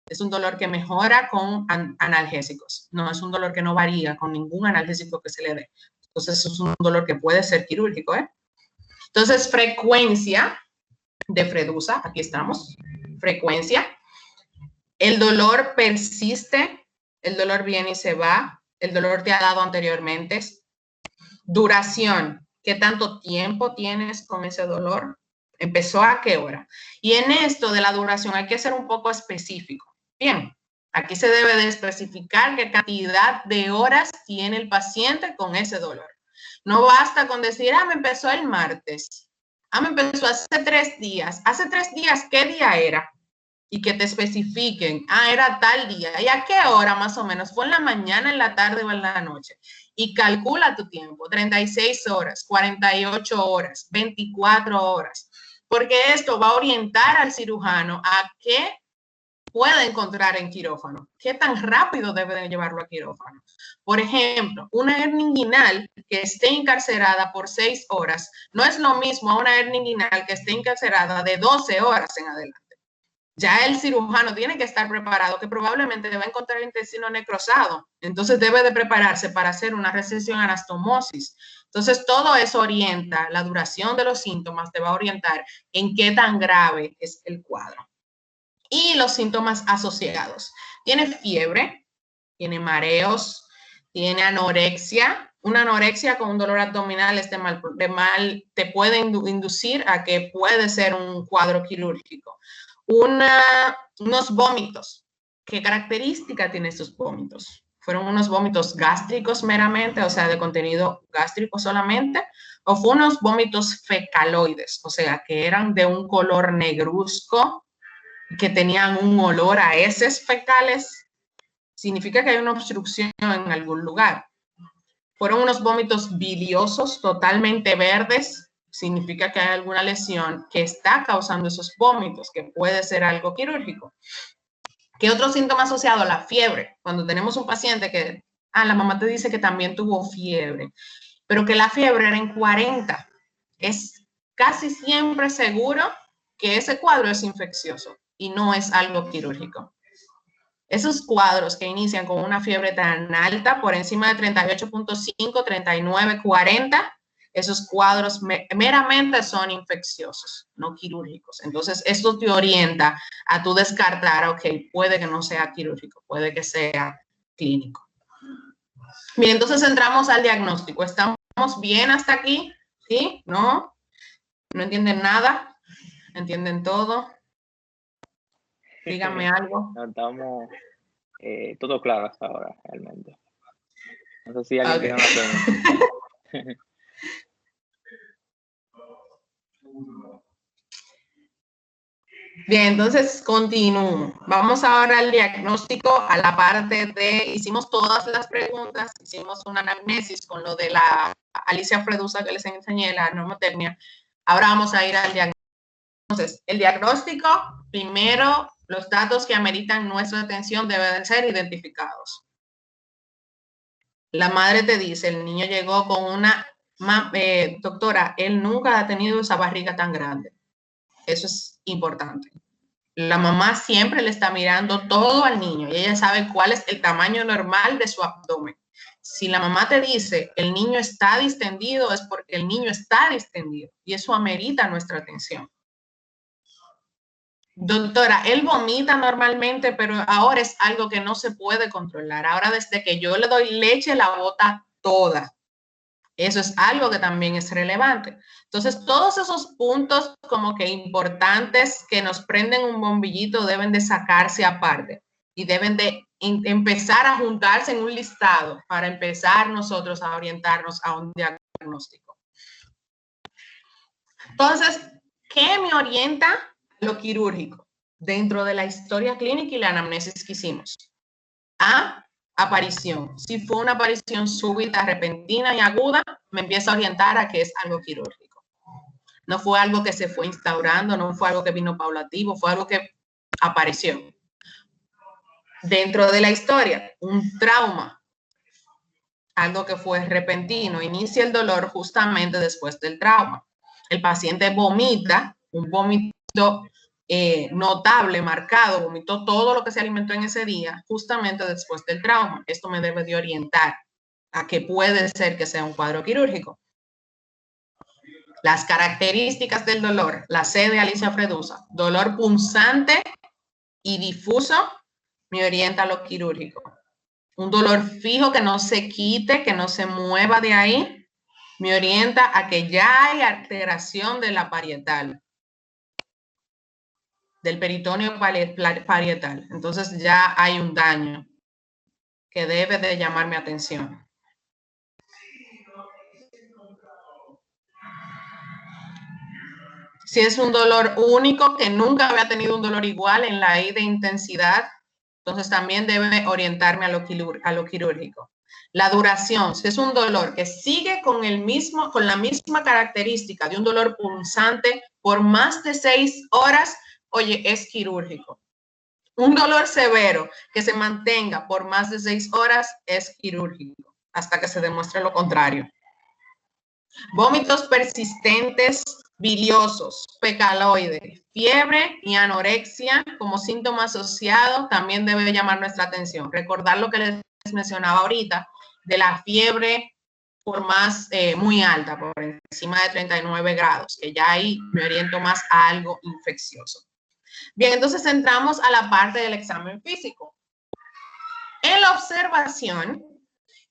es un dolor que mejora con analgésicos. No, es un dolor que no varía con ningún analgésico que se le dé. Entonces, es un dolor que puede ser quirúrgico, ¿eh? Entonces, frecuencia de Fredusa, aquí estamos, frecuencia. El dolor persiste, el dolor viene y se va, el dolor te ha dado anteriormente. Duración, ¿qué tanto tiempo tienes con ese dolor? ¿Empezó a qué hora? Y en esto de la duración hay que ser un poco específico. Bien, aquí se debe de especificar qué cantidad de horas tiene el paciente con ese dolor. No basta con decir, me empezó el martes. Me empezó hace 3 días. ¿Hace 3 días qué día era? Y que te especifiquen, era tal día. ¿Y a qué hora más o menos? ¿Fue en la mañana, en la tarde o en la noche? Y calcula tu tiempo, 36 horas, 48 horas, 24 horas, porque esto va a orientar al cirujano a qué puede encontrar en quirófano, qué tan rápido debe de llevarlo a quirófano. Por ejemplo, una hernia inguinal que esté encarcerada por 6 horas no es lo mismo a una hernia inguinal que esté encarcerada de 12 horas en adelante. ya el cirujano tiene que estar preparado, que probablemente debe encontrar el intestino necrosado. Entonces debe de prepararse para hacer una resección anastomosis. Entonces todo eso orienta, la duración de los síntomas te va a orientar en qué tan grave es el cuadro. Y los síntomas asociados. Tiene fiebre, tiene mareos, tiene anorexia. Una anorexia con un dolor abdominal te puede inducir a que puede ser un cuadro quirúrgico. Unos vómitos. ¿Qué característica tienen estos vómitos? ¿Fueron unos vómitos gástricos meramente, o sea, de contenido gástrico solamente? ¿O fue unos vómitos fecaloides, o sea, que eran de un color negruzco, que tenían un olor a heces fecales? Significa que hay una obstrucción en algún lugar. Fueron unos vómitos biliosos totalmente verdes, significa que hay alguna lesión que está causando esos vómitos, que puede ser algo quirúrgico. ¿Qué otro síntoma asociado? La fiebre. Cuando tenemos un paciente que, la mamá te dice que también tuvo fiebre, pero que la fiebre era en 40, es casi siempre seguro que ese cuadro es infeccioso y no es algo quirúrgico. Esos cuadros que inician con una fiebre tan alta, por encima de 38.5, 39, 40, esos cuadros meramente son infecciosos, no quirúrgicos. Entonces, esto te orienta a tú descartar, ok, puede que no sea quirúrgico, puede que sea clínico. Bien, entonces entramos al diagnóstico. ¿Estamos bien hasta aquí? ¿Sí? ¿No? ¿No entienden nada? ¿Entienden todo? Díganme algo. No, estamos todo claro hasta ahora, realmente. No sé si alguien tiene una pregunta. Bien, entonces continúo. Vamos ahora al diagnóstico, a la parte de, hicimos todas las preguntas, hicimos una anamnesis con lo de la Alicia Fredusa que les enseñé, la normotermia. Ahora vamos a ir al diagnóstico. Entonces, el diagnóstico, primero, los datos que ameritan nuestra atención deben ser identificados. La madre te dice, el niño llegó con una, doctora, él nunca ha tenido esa barriga tan grande. Eso es importante. La mamá siempre le está mirando todo al niño y ella sabe cuál es el tamaño normal de su abdomen. Si la mamá te dice el niño está distendido, es porque el niño está distendido y eso amerita nuestra atención. Doctora, él vomita normalmente, pero ahora es algo que no se puede controlar. Ahora desde que yo le doy leche, la bota toda. Eso es algo que también es relevante. Entonces, todos esos puntos como que importantes que nos prenden un bombillito deben de sacarse aparte y deben de empezar a juntarse en un listado para empezar nosotros a orientarnos a un diagnóstico. Entonces, ¿qué me orienta a lo quirúrgico dentro de la historia clínica y la anamnesis que hicimos? Aparición. Si fue una aparición súbita, repentina y aguda, me empieza a orientar a que es algo quirúrgico. No fue algo que se fue instaurando, no fue algo que vino paulatativo, fue algo que apareció. Dentro de la historia, un trauma, algo que fue repentino, inicia el dolor justamente después del trauma. El paciente vomita, un vómito notable, marcado, vomitó todo lo que se alimentó en ese día, justamente después del trauma. Esto me debe de orientar a que puede ser que sea un cuadro quirúrgico. Las características del dolor, la C de Alicia Fredusa, dolor punzante y difuso, me orienta a lo quirúrgico. Un dolor fijo que no se quite, que no se mueva de ahí, me orienta a que ya hay alteración de la parietal, del peritoneo parietal. Entonces ya hay un daño que debe de llamar mi atención. Si es un dolor único, que nunca había tenido un dolor igual en la I de intensidad, entonces también debe orientarme a lo quirúrgico. La duración, si es un dolor que sigue con la misma característica de un dolor punzante por más de 6 horas, oye, es quirúrgico. Un dolor severo que se mantenga por más de 6 horas es quirúrgico, hasta que se demuestre lo contrario. Vómitos persistentes biliosos, fecaloide, fiebre y anorexia como síntoma asociado también debe llamar nuestra atención. Recordar lo que les mencionaba ahorita de la fiebre por más muy alta, por encima de 39 grados, que ya ahí me oriento más a algo infeccioso. Bien, entonces entramos a la parte del examen físico. En la observación,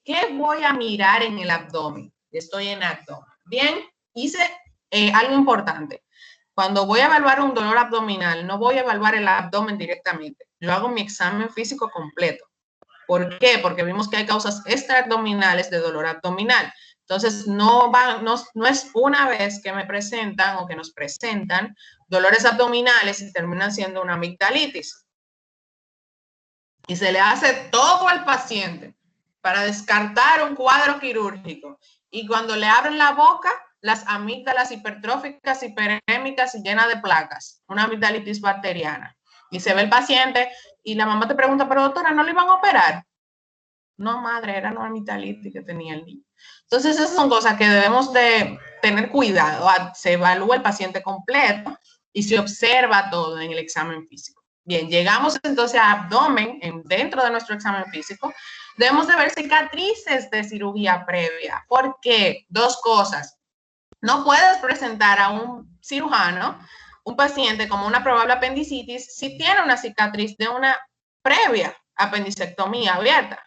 ¿qué voy a mirar en el abdomen? Estoy en abdomen. Bien, hice algo importante. Cuando voy a evaluar un dolor abdominal, no voy a evaluar el abdomen directamente. Yo hago mi examen físico completo. ¿Por qué? Porque vimos que hay causas extraabdominales de dolor abdominal. Entonces, no es una vez que me presentan o que nos presentan dolores abdominales y terminan siendo una amigdalitis. Y se le hace todo al paciente para descartar un cuadro quirúrgico. Y cuando le abren la boca, las amígdalas hipertróficas, hiperémicas y llenas de placas, una amigdalitis bacteriana. Y se ve el paciente y la mamá te pregunta, pero doctora, ¿no le iban a operar? No, madre, era una amigdalitis que tenía el niño. Entonces, esas son cosas que debemos de tener cuidado. Se evalúa el paciente completo y se observa todo en el examen físico. Bien, llegamos entonces a abdomen, dentro de nuestro examen físico, debemos de ver cicatrices de cirugía previa. ¿Por qué? Dos cosas. No puedes presentar a un cirujano, un paciente como una probable apendicitis, si tiene una cicatriz de una previa apendicectomía abierta,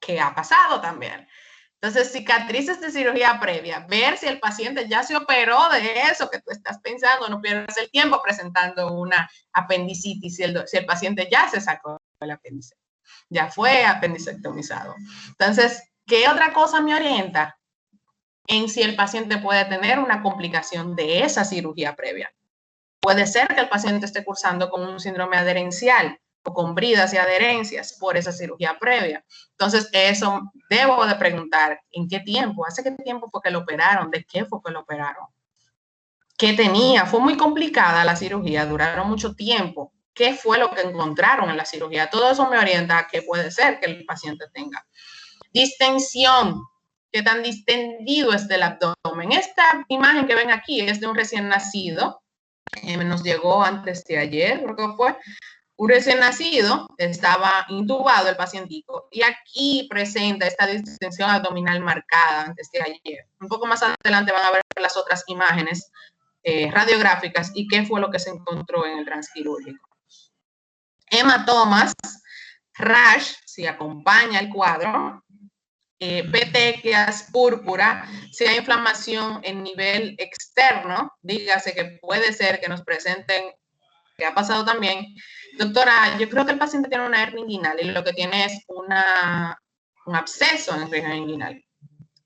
que ha pasado también. Entonces, cicatrices de cirugía previa, ver si el paciente ya se operó de eso que tú estás pensando, no pierdas el tiempo presentando una apendicitis si el paciente ya se sacó el apéndice, ya fue apendicectomizado. Entonces, ¿qué otra cosa me orienta en si el paciente puede tener una complicación de esa cirugía previa? Puede ser que el paciente esté cursando con un síndrome adherencial o con bridas y adherencias por esa cirugía previa. Entonces, eso debo de preguntar, ¿en qué tiempo? ¿Hace qué tiempo fue que lo operaron? ¿De qué fue que lo operaron? ¿Qué tenía? Fue muy complicada la cirugía, duraron mucho tiempo. ¿Qué fue lo que encontraron en la cirugía? Todo eso me orienta a qué puede ser que el paciente tenga. Distensión. ¿Qué tan distendido es del abdomen? Esta imagen que ven aquí es de un recién nacido. Nos llegó antes de ayer, creo que fue. Un recién nacido, estaba intubado el pacientico y aquí presenta esta distensión abdominal marcada antes de ayer. Un poco más adelante van a ver las otras imágenes radiográficas y qué fue lo que se encontró en el transquirúrgico. Hematomas, rash, si acompaña el cuadro, petequias, púrpura, si hay inflamación en nivel externo, dígase que puede ser que nos presenten, que ha pasado también, doctora, yo creo que el paciente tiene una hernia inguinal y lo que tiene es un absceso en región inguinal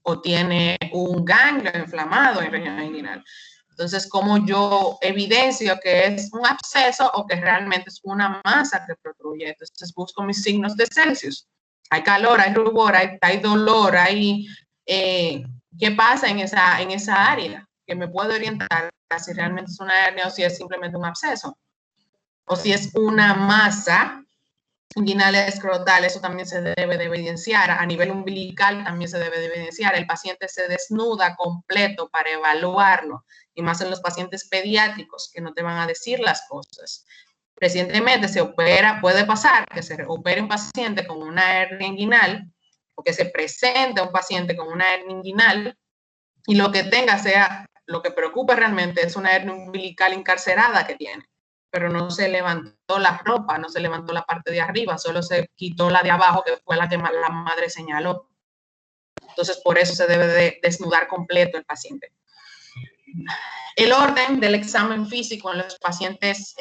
o tiene un ganglio inflamado en región inguinal. Entonces, ¿cómo yo evidencio que es un absceso o que realmente es una masa que protruye? Entonces, busco mis signos de Celsius. Hay calor, hay rubor, hay dolor, ¿qué pasa en esa área? Que me puede orientar a si realmente es una hernia o si es simplemente un absceso. O si es una masa inguinal escrotal, eso también se debe de evidenciar. A nivel umbilical también se debe de evidenciar. El paciente se desnuda completo para evaluarlo, y más en los pacientes pediátricos que no te van a decir las cosas. Recientemente se opera, puede pasar que se opere un paciente con una hernia inguinal o que se presente un paciente con una hernia inguinal y lo que tenga sea, lo que preocupa realmente es una hernia umbilical encarcerada que tiene, pero no se levantó la ropa, no se levantó la parte de arriba, solo se quitó la de abajo, que fue la que la madre señaló. Entonces, por eso se debe de desnudar completo el paciente. El orden del examen físico en los pacientes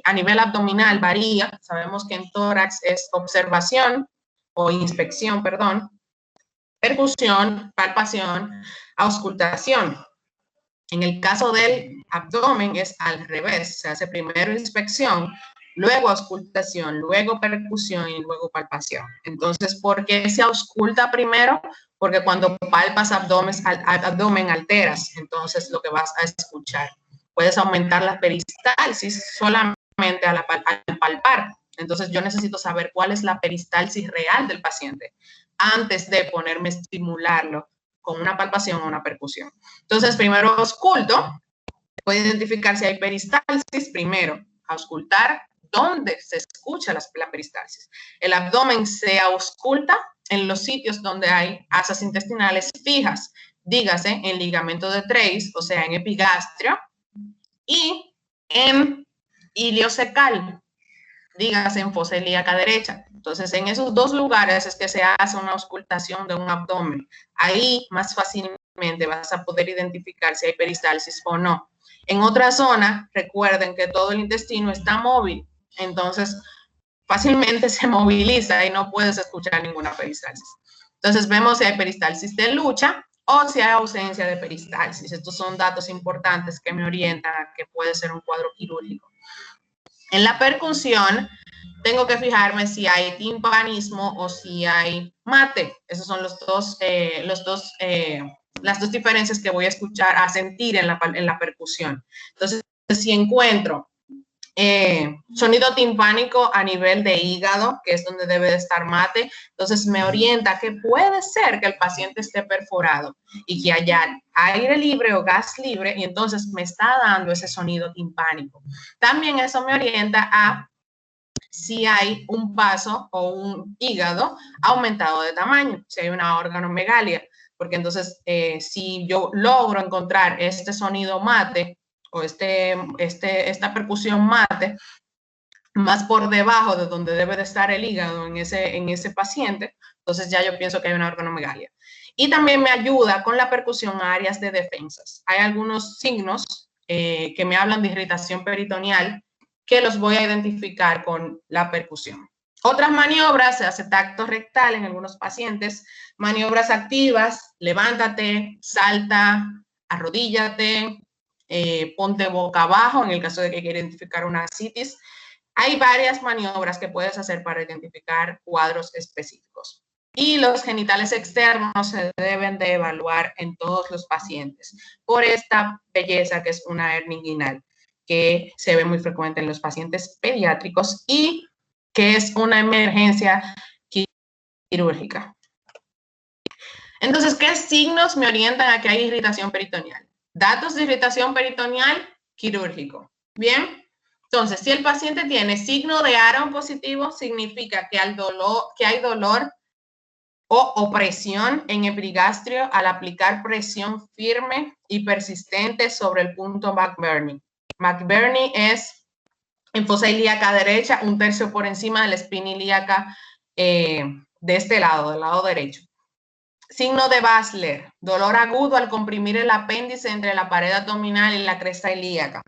a nivel abdominal varía. Sabemos que en tórax es observación o inspección, perdón, percusión, palpación, auscultación. En el caso del abdomen es al revés, se hace primero inspección, luego auscultación, luego percusión y luego palpación. Entonces, ¿por qué se ausculta primero? Porque cuando palpas abdomen alteras, entonces lo que vas a escuchar. Puedes aumentar la peristalsis solamente al palpar. Entonces, yo necesito saber cuál es la peristalsis real del paciente antes de ponerme a estimularlo con una palpación o una percusión. Entonces, primero ausculto, Puede identificar si hay peristalsis primero, auscultar dónde se escucha la peristalsis. El abdomen se ausculta en los sitios donde hay asas intestinales fijas, dígase en ligamento de Treis, o sea, en epigastrio, y en iliocecal, dígase en fosa ilíaca derecha. Entonces, en esos dos lugares es que se hace una auscultación de un abdomen. Ahí más fácilmente vas a poder identificar si hay peristalsis o no. En otra zona, recuerden que todo el intestino está móvil, entonces fácilmente se moviliza y no puedes escuchar ninguna peristalsis. Entonces, vemos si hay peristalsis de lucha o si hay ausencia de peristalsis. Estos son datos importantes que me orientan a que puede ser un cuadro quirúrgico. En la percusión, tengo que fijarme si hay timpanismo o si hay mate. Esas son las dos diferencias que voy a escuchar, a sentir en la percusión. Entonces, si encuentro sonido timpánico a nivel de hígado, que es donde debe de estar mate, entonces me orienta que puede ser que el paciente esté perforado y que haya aire libre o gas libre, y entonces me está dando ese sonido timpánico. También eso me orienta a si hay un vaso o un hígado aumentado de tamaño, si hay una organomegalia, porque entonces si yo logro encontrar este sonido mate o esta percusión mate más por debajo de donde debe de estar el hígado en ese paciente, entonces ya yo pienso que hay una organomegalia. Y también me ayuda con la percusión a áreas de defensas. Hay algunos signos que me hablan de irritación peritoneal que los voy a identificar con la percusión. Otras maniobras, se hace tacto rectal en algunos pacientes, maniobras activas, levántate, salta, arrodíllate, ponte boca abajo en el caso de que quiera identificar una ascitis. Hay varias maniobras que puedes hacer para identificar cuadros específicos. Y los genitales externos se deben de evaluar en todos los pacientes por esta belleza que es una hernia inguinal, que se ve muy frecuente en los pacientes pediátricos y que es una emergencia quirúrgica. Entonces, ¿qué signos me orientan a que hay irritación peritoneal? Datos de irritación peritoneal quirúrgico. Bien, entonces, si el paciente tiene signo de Aron positivo, significa que hay dolor o opresión en epigastrio al aplicar presión firme y persistente sobre el punto McBurney. McBurney es en fosa ilíaca derecha, 1/3 por encima de la espina ilíaca de este lado, del lado derecho. Signo de Basler, dolor agudo al comprimir el apéndice entre la pared abdominal y la cresta ilíaca.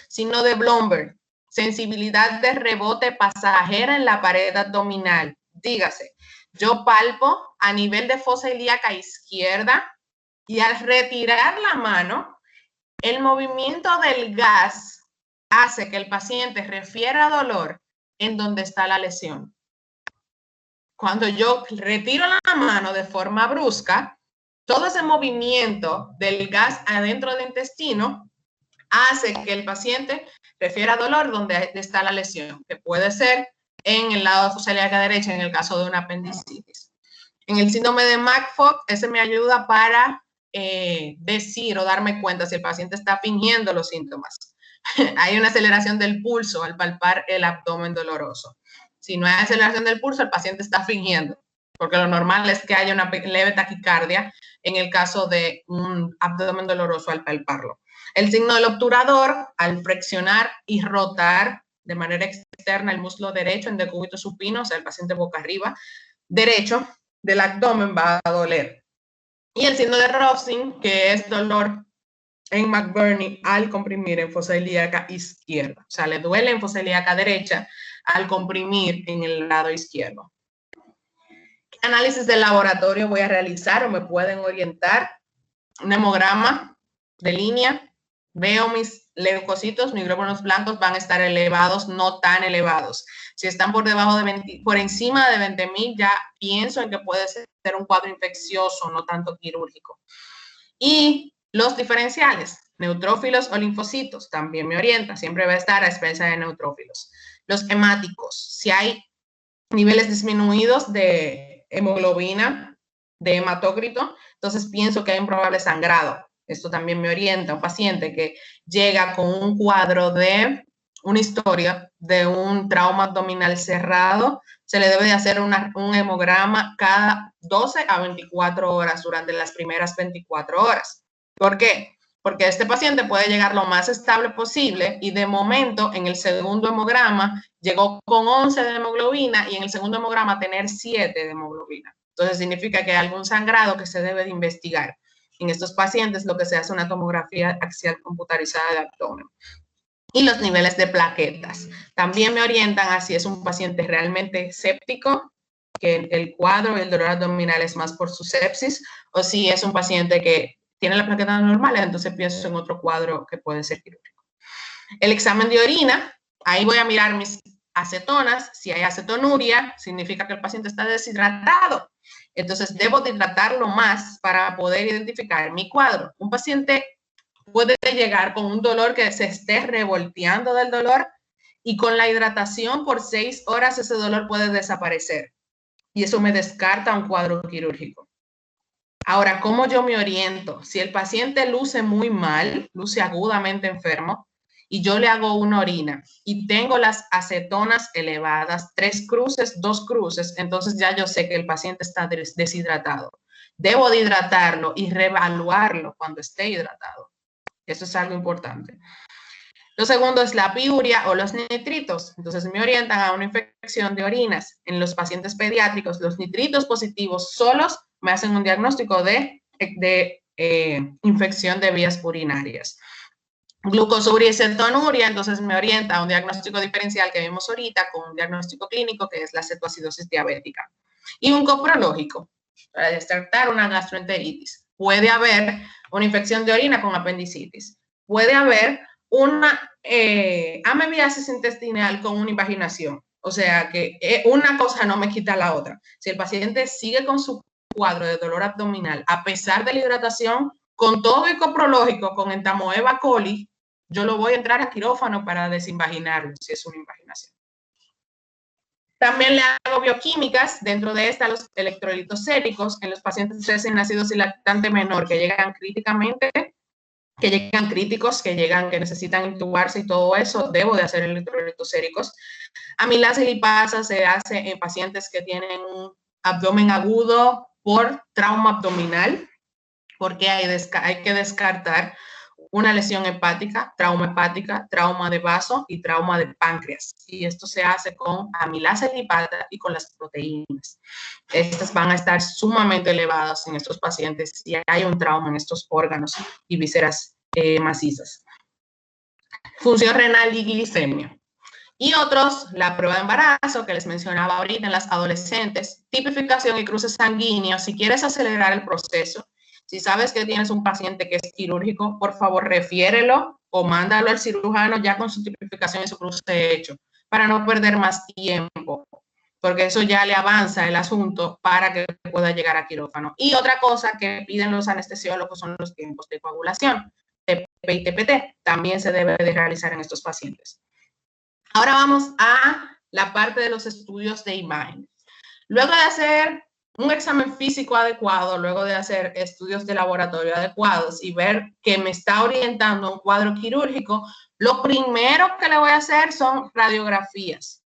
Signo de Blomberg, sensibilidad de rebote pasajera en la pared abdominal. Dígase, yo palpo a nivel de fosa ilíaca izquierda y al retirar la mano, el movimiento del gas hace que el paciente refiera dolor en donde está la lesión. Cuando yo retiro la mano de forma brusca, todo ese movimiento del gas adentro del intestino hace que el paciente refiera dolor donde está la lesión, que puede ser en el lado de fosa ilíaca derecha en el caso de una apendicitis. En el síndrome de McFock, ese me ayuda para decir o darme cuenta si el paciente está fingiendo los síntomas. Hay una aceleración del pulso al palpar el abdomen doloroso. Si no hay aceleración del pulso, el paciente está fingiendo, porque lo normal es que haya una leve taquicardia en el caso de un abdomen doloroso al palparlo. El signo del obturador, al flexionar y rotar de manera externa el muslo derecho en decúbito supino, o sea, el paciente boca arriba, derecho del abdomen va a doler. Y el signo de Robson, que es dolor en McBurney al comprimir en fosa ilíaca izquierda. O sea, le duele en fosa ilíaca derecha al comprimir en el lado izquierdo. ¿Qué análisis de laboratorio voy a realizar o me pueden orientar? Un hemograma de línea. Veo mis leucocitos, mis glóbulos blancos van a estar elevados, no tan elevados. Si están por encima de 20,000, ya pienso en que puede ser un cuadro infeccioso, no tanto quirúrgico. Y los diferenciales, neutrófilos o linfocitos, también me orienta, siempre va a estar a expensas de neutrófilos. Los hemáticos, si hay niveles disminuidos de hemoglobina, de hematócrito, entonces pienso que hay un probable sangrado. esto también me orienta, un paciente que llega con un cuadro de una historia de un trauma abdominal cerrado, se le debe de hacer un hemograma cada 12 a 24 horas durante las primeras 24 horas. ¿Por qué? Porque este paciente puede llegar lo más estable posible y de momento en el segundo hemograma llegó con 11 de hemoglobina y en el segundo hemograma tener 7 de hemoglobina. Entonces significa que hay algún sangrado que se debe de investigar. En estos pacientes lo que se hace es una tomografía axial computarizada de abdomen. Y los niveles de plaquetas. También me orientan a si es un paciente realmente séptico, que el cuadro y el dolor abdominal es más por su sepsis, o si es un paciente que tiene las plaquetas normales, entonces pienso en otro cuadro que puede ser quirúrgico. El examen de orina, ahí voy a mirar mis acetonas. Si hay acetonuria, significa que el paciente está deshidratado. Entonces, debo de hidratarlo más para poder identificar mi cuadro. Un paciente puede llegar con un dolor que se esté revolteando del dolor y con la hidratación por 6 horas ese dolor puede desaparecer. Y eso me descarta un cuadro quirúrgico. Ahora, ¿cómo yo me oriento? Si el paciente luce muy mal, luce agudamente enfermo, y yo le hago una orina y tengo las acetonas elevadas, 3 cruces, 2 cruces, entonces ya yo sé que el paciente está deshidratado. Debo de hidratarlo y reevaluarlo cuando esté hidratado. Eso es algo importante. Lo segundo es la piuria o los nitritos. Entonces me orientan a una infección de orinas. En los pacientes pediátricos, los nitritos positivos solos me hacen un diagnóstico de infección de vías urinarias. Glucosuria y cetonuria, entonces me orienta a un diagnóstico diferencial que vimos ahorita con un diagnóstico clínico que es la cetoacidosis diabética. Y un coprológico, para descartar una gastroenteritis. Puede haber una infección de orina con apendicitis. Puede haber una amebiasis intestinal con una invaginación. O sea que una cosa no me quita la otra. Si el paciente sigue con su cuadro de dolor abdominal, a pesar de la hidratación, con todo y coprológico, con entamoeba coli, yo lo voy a entrar a quirófano para desinvaginarlo, si es una invaginación. También le hago bioquímicas, dentro de estas los electrolitos séricos en los pacientes recién nacidos y lactante menor que llegan críticamente, que llegan críticos, que necesitan intubarse y todo eso, debo de hacer electrolitos séricos. Amilasa y lipasa se hace en pacientes que tienen un abdomen agudo por trauma abdominal, porque hay que descartar una lesión hepática, trauma de vaso y trauma de páncreas. Y esto se hace con amilasa y lipasa y con las proteínas. Estas van a estar sumamente elevadas en estos pacientes si hay un trauma en estos órganos y vísceras macizas. Función renal y glicemia. Y otros, la prueba de embarazo que les mencionaba ahorita en las adolescentes, tipificación y cruces sanguíneos. Si quieres acelerar el proceso, si sabes que tienes un paciente que es quirúrgico, por favor, refiérelo o mándalo al cirujano ya con su tipificación y su cruce hecho, para no perder más tiempo, porque eso ya le avanza el asunto para que pueda llegar a quirófano. Y otra cosa que piden los anestesiólogos son los tiempos de coagulación. TP y TPT también se debe de realizar en estos pacientes. Ahora vamos a la parte de los estudios de imagen. Luego de hacer un examen físico adecuado, luego de hacer estudios de laboratorio adecuados y ver que me está orientando a un cuadro quirúrgico, lo primero que le voy a hacer son radiografías.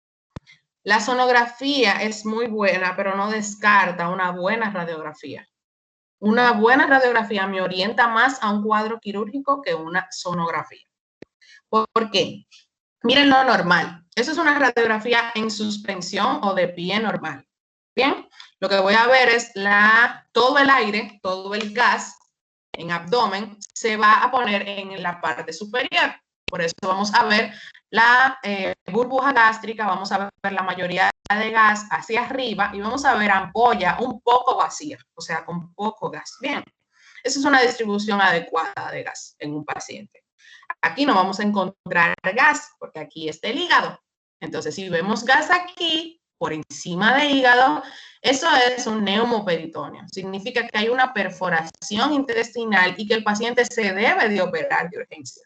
La sonografía es muy buena, pero no descarta una buena radiografía. Una buena radiografía me orienta más a un cuadro quirúrgico que una sonografía. ¿Por qué? Miren lo normal. Eso es una radiografía en suspensión o de pie normal. Bien, lo que voy a ver es todo el aire, todo el gas en abdomen se va a poner en la parte superior. Por eso vamos a ver la burbuja gástrica, vamos a ver la mayoría de gas hacia arriba y vamos a ver ampolla un poco vacía, o sea, con poco gas. Bien, esa es una distribución adecuada de gas en un paciente. Aquí no vamos a encontrar gas porque aquí está el hígado. Entonces, si vemos gas aquí, por encima del hígado, eso es un neumoperitoneo. Significa que hay una perforación intestinal y que el paciente se debe de operar de urgencia.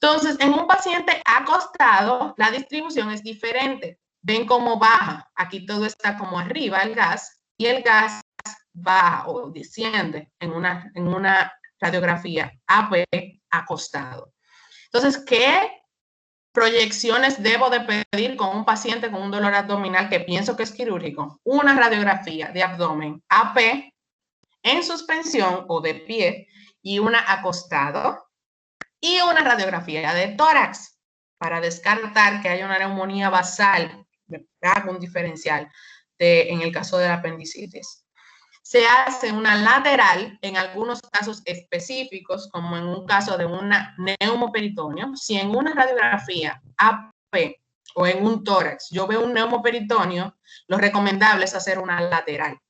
Entonces, en un paciente acostado, la distribución es diferente. Ven cómo baja. Aquí todo está como arriba el gas y el gas baja o desciende en una radiografía AP acostado. Entonces, ¿qué proyecciones debo de pedir con un paciente con un dolor abdominal que pienso que es quirúrgico? Una radiografía de abdomen AP en suspensión o de pie y una acostado y una radiografía de tórax para descartar que haya una neumonía basal, un diferencial en el caso de la apendicitis. Se hace una lateral en algunos casos específicos, como en un caso de una neumoperitoneo. Si en una radiografía AP o en un tórax yo veo un neumoperitoneo, lo recomendable es hacer una lateral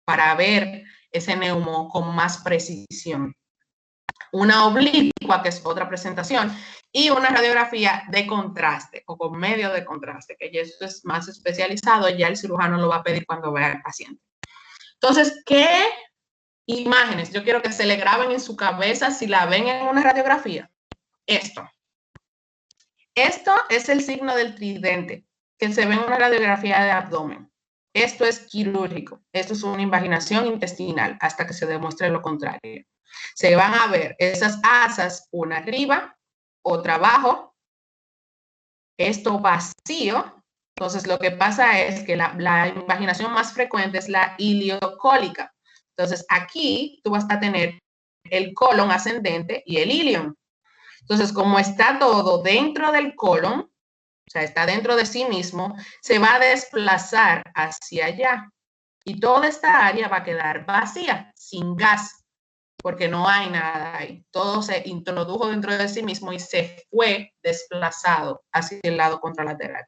para ver ese neumo con más precisión. Una oblicua, que es otra presentación, y una radiografía de contraste o con medio de contraste, que ya eso es más especializado, ya el cirujano lo va a pedir cuando vea al paciente. Entonces, ¿qué imágenes yo quiero que se le graben en su cabeza si la ven en una radiografía? Esto es el signo del tridente que se ve en una radiografía de abdomen. Esto es quirúrgico, esto es una invaginación intestinal hasta que se demuestre lo contrario. Se van a ver esas asas, una arriba, otra abajo, esto vacío. Entonces, lo que pasa es que la invaginación más frecuente es la iliocólica. Entonces, aquí tú vas a tener el colon ascendente y el ilion. Entonces, como está todo dentro del colon, o sea, está dentro de sí mismo, se va a desplazar hacia allá. Y toda esta área va a quedar vacía, sin gas, porque no hay nada ahí. Todo se introdujo dentro de sí mismo y se fue desplazado hacia el lado contralateral.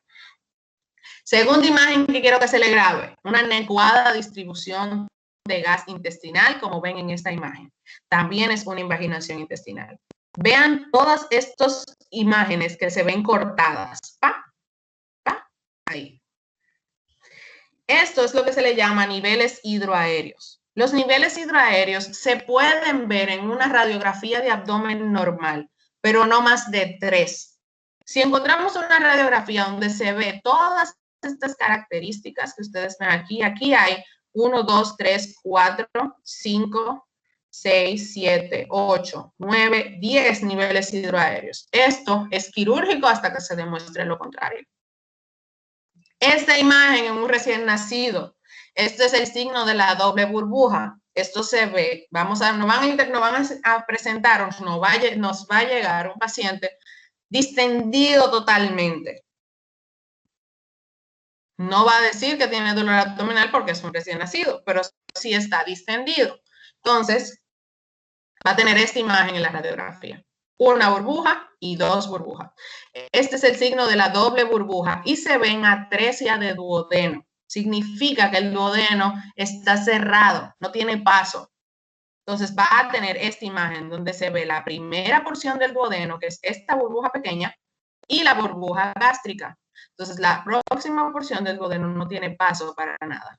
Segunda imagen que quiero que se le grabe, una adecuada distribución de gas intestinal, como ven en esta imagen. También es una invaginación intestinal. Vean todas estas imágenes que se ven cortadas. Ahí. Esto es lo que se le llama niveles hidroaéreos. Los niveles hidroaéreos se pueden ver en una radiografía de abdomen normal, pero no más de 3. Si encontramos una radiografía donde se ve todas estas características que ustedes ven aquí, aquí hay 1, 2, 3, 4, 5, 6, 7, 8, 9, 10 niveles hidroaéreos. Esto es quirúrgico hasta que se demuestre lo contrario. Esta imagen en un recién nacido, este es el signo de la doble burbuja. Esto se ve, nos van a presentar, o nos va a llegar un paciente distendido totalmente. No va a decir que tiene dolor abdominal porque es un recién nacido, pero sí está distendido. Entonces, va a tener esta imagen en la radiografía. Una burbuja y 2 burbujas. Este es el signo de la doble burbuja y se ve en atresia de duodeno. Significa que el duodeno está cerrado, no tiene paso. Entonces va a tener esta imagen donde se ve la primera porción del duodeno, que es esta burbuja pequeña, y la burbuja gástrica. Entonces la próxima porción del duodeno no tiene paso para nada.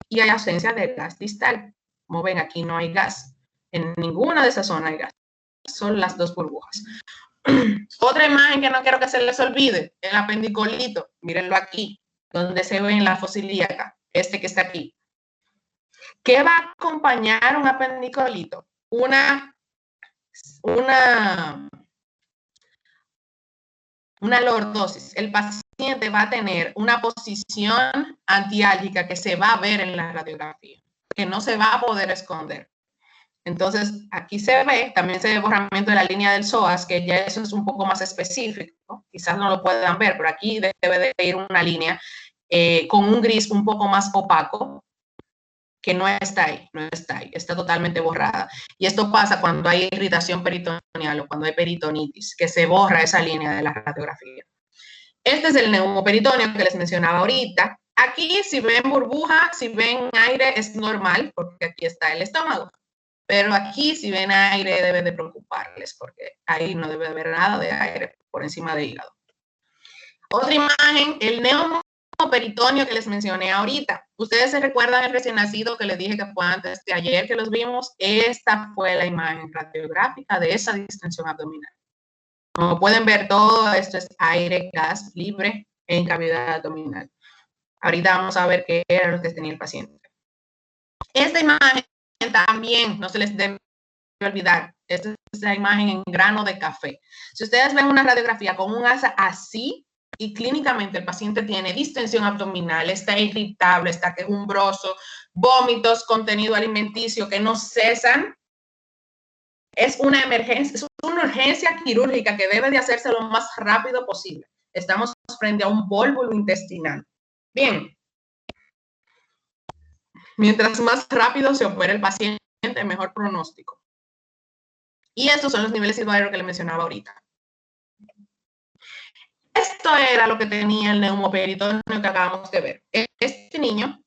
Y hay ausencia de gas distal. Como ven, aquí no hay gas. En ninguna de esas zonas hay gas. Son las 2 burbujas. Otra imagen que no quiero que se les olvide, el apendicolito. Mírenlo aquí, donde se ve en la fosilíaca, este que está aquí. ¿Qué va a acompañar un apendicolito? Una lordosis. El paciente va a tener una posición antiálgica que se va a ver en la radiografía, que no se va a poder esconder. Entonces, aquí se ve, también se ve borramiento de la línea del psoas, que ya eso es un poco más específico, quizás no lo puedan ver, pero aquí debe de ir una línea con un gris un poco más opaco, que no está ahí, está totalmente borrada. Y esto pasa cuando hay irritación peritoneal o cuando hay peritonitis, que se borra esa línea de la radiografía. Este es el neumoperitoneo que les mencionaba ahorita. Aquí, si ven burbuja, si ven aire, es normal, porque aquí está el estómago. Pero aquí, si ven aire, debe de preocuparles, porque ahí no debe haber nada de aire por encima del hígado. Otra imagen, el neumoperitoneo que les mencioné ahorita. Ustedes se recuerdan el recién nacido que les dije que fue antes de ayer que los vimos. Esta fue la imagen radiográfica de esa distensión abdominal. Como pueden ver, todo esto es aire, gas libre en cavidad abdominal. Ahorita vamos a ver qué era lo que tenía el paciente. Esta imagen también, no se les dé olvidar. Esta es la imagen en grano de café. Si ustedes ven una radiografía con un asa así, y clínicamente el paciente tiene distensión abdominal, está irritable, está quejumbroso, vómitos, contenido alimenticio que no cesan, es una emergencia, es una urgencia quirúrgica que debe de hacerse lo más rápido posible. Estamos frente a un vólvulo intestinal. Bien, mientras más rápido se opere el paciente, mejor pronóstico. Y estos son los niveles silvadero que le mencionaba ahorita. Esto era lo que tenía el neumoperitoneo que acabamos de ver. Este niño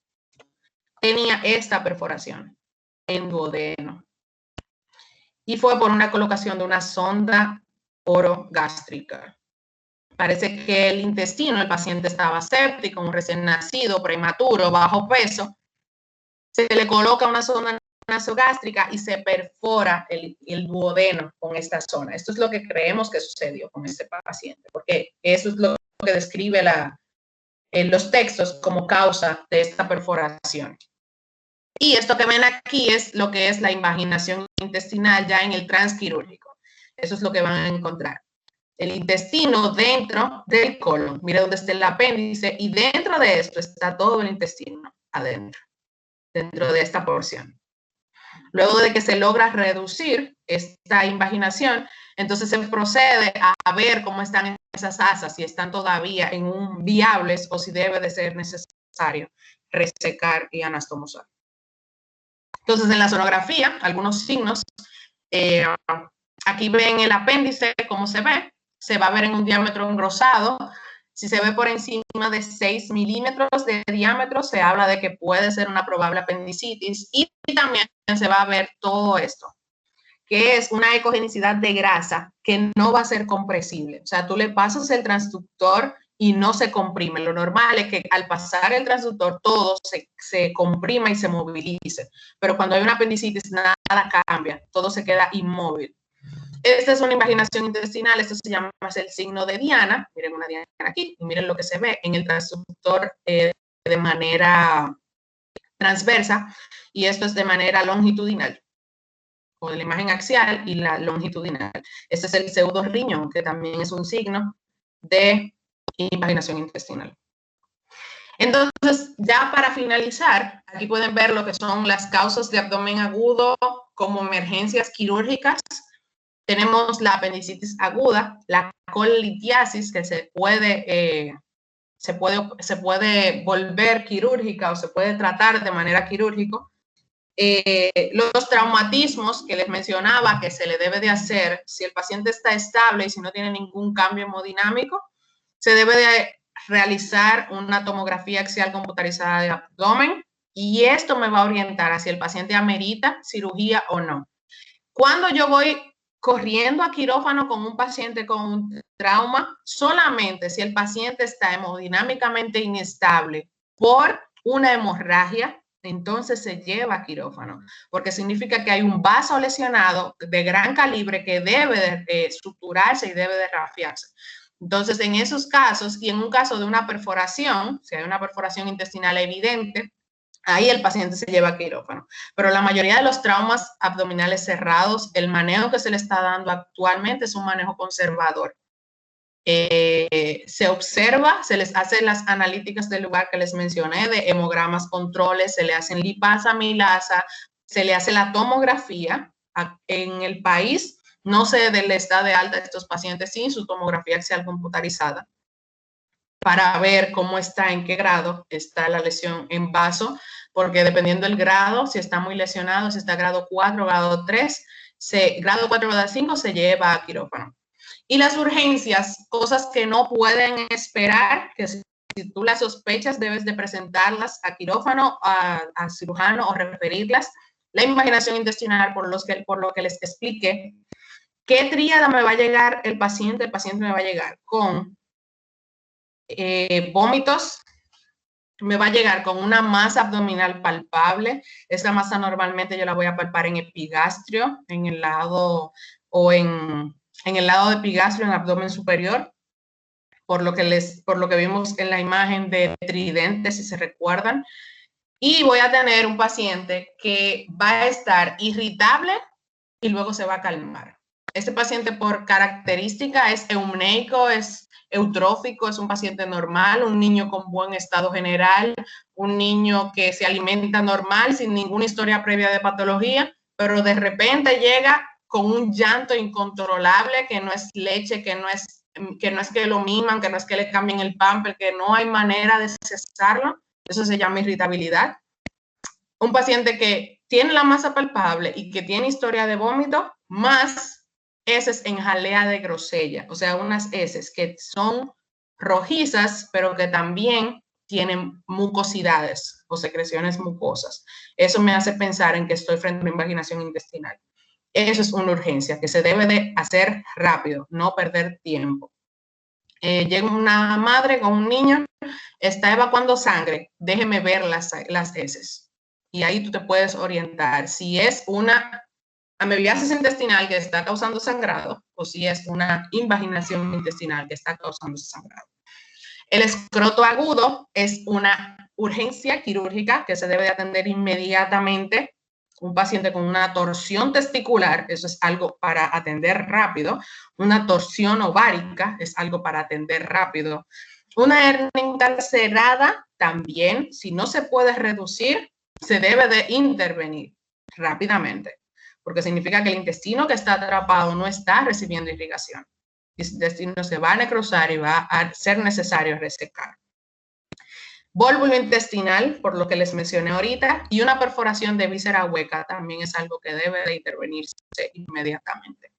tenía esta perforación en duodeno. Y fue por una colocación de una sonda orogástrica. Parece que el intestino, el paciente estaba séptico, un recién nacido, prematuro, bajo peso. Se le coloca una sonda nasogástrica y se perfora el duodeno con esta zona. Esto es lo que creemos que sucedió con este paciente, porque eso es lo que describe los textos como causa de esta perforación. Y esto que ven aquí es lo que es la invaginación intestinal ya en el transquirúrgico. Eso es lo que van a encontrar. El intestino dentro del colon. Mira dónde está el apéndice y dentro de esto está todo el intestino adentro, dentro de esta porción. Luego de que se logra reducir esta invaginación, entonces se procede a ver cómo están esas asas, si están todavía en un viables o si debe de ser necesario resecar y anastomosar. Entonces, en la sonografía, algunos signos, aquí ven el apéndice, cómo se va a ver en un diámetro engrosado. Si se ve por encima de 6 milímetros de diámetro, se habla de que puede ser una probable apendicitis y también se va a ver todo esto, que es una ecogenicidad de grasa que no va a ser compresible. O sea, tú le pasas el transductor y no se comprime. Lo normal es que al pasar el transductor todo se comprima y se movilice. Pero cuando hay una apendicitis nada cambia, todo se queda inmóvil. Esta es una invaginación intestinal, esto se llama el signo de Diana. Miren una Diana aquí y miren lo que se ve en el transductor de manera transversa y esto es de manera longitudinal, o de la imagen axial y la longitudinal. Este es el pseudorriñón, que también es un signo de invaginación intestinal. Entonces, ya para finalizar, aquí pueden ver lo que son las causas de abdomen agudo como emergencias quirúrgicas. Tenemos la apendicitis aguda, la colitiasis, que se puede volver quirúrgica o se puede tratar de manera quirúrgica. Los traumatismos que les mencionaba que se le debe de hacer si el paciente está estable y si no tiene ningún cambio hemodinámico, se debe de realizar una tomografía axial computarizada de abdomen y esto me va a orientar a si el paciente amerita cirugía o no. Cuando yo voy corriendo a quirófano con un paciente con un trauma, solamente si el paciente está hemodinámicamente inestable por una hemorragia, entonces se lleva a quirófano, porque significa que hay un vaso lesionado de gran calibre que debe de estructurarse y debe de rafiarse. Entonces, en esos casos y en un caso de una perforación, si hay una perforación intestinal evidente, ahí el paciente se lleva a quirófano. Pero la mayoría de los traumas abdominales cerrados, el manejo que se le está dando actualmente es un manejo conservador. Se observa, se les hace las analíticas del lugar que les mencioné, de hemogramas controles, se le hacen lipasa, amilasa, se le hace la tomografía. En el país no se les da de alta a estos pacientes sin su tomografía axial computarizada para ver cómo está, en qué grado está la lesión en vaso, porque dependiendo del grado, si está muy lesionado, si está grado 4, grado 3, grado 4, grado 5, se lleva a quirófano. Y las urgencias, cosas que no pueden esperar, que si tú las sospechas, debes de presentarlas a quirófano, a cirujano o referirlas. La invaginación intestinal, por lo que les expliqué, ¿qué tríada me va a llegar el paciente? El paciente me va a llegar con vómitos, me va a llegar con una masa abdominal palpable. Esta masa normalmente yo la voy a palpar en epigastrio, en el lado o en el lado de epigastrio, en abdomen superior, por lo que vimos en la imagen de tridente, si se recuerdan. Y voy a tener un paciente que va a estar irritable y luego se va a calmar. Este paciente por característica es eumneico, es eutrófico, es un paciente normal, un niño con buen estado general, un niño que se alimenta normal, sin ninguna historia previa de patología, pero de repente llega con un llanto incontrolable, que no es leche, que no es que lo miman, que no es que le cambien el pamper, que no hay manera de cesarlo. Eso se llama irritabilidad. Un paciente que tiene la masa palpable y que tiene historia de vómito, más heces en jalea de grosella, o sea, unas heces que son rojizas, pero que también tienen mucosidades o secreciones mucosas. Eso me hace pensar en que estoy frente a una invaginación intestinal. Eso es una urgencia que se debe de hacer rápido, no perder tiempo. Llega una madre con un niño, está evacuando sangre, déjeme ver las heces. Y ahí tú te puedes orientar si es una amebiasis intestinal que está causando sangrado o si es una invaginación intestinal que está causando sangrado. El escroto agudo es una urgencia quirúrgica que se debe de atender inmediatamente. Un paciente con una torsión testicular, eso es algo para atender rápido. Una torsión ovárica es algo para atender rápido. Una hernia encarcerada también, si no se puede reducir, se debe de intervenir rápidamente, porque significa que el intestino que está atrapado no está recibiendo irrigación. El intestino se va a necrosar y va a ser necesario resecar. Vólvulo intestinal, por lo que les mencioné ahorita, y una perforación de víscera hueca también es algo que debe de intervenirse inmediatamente.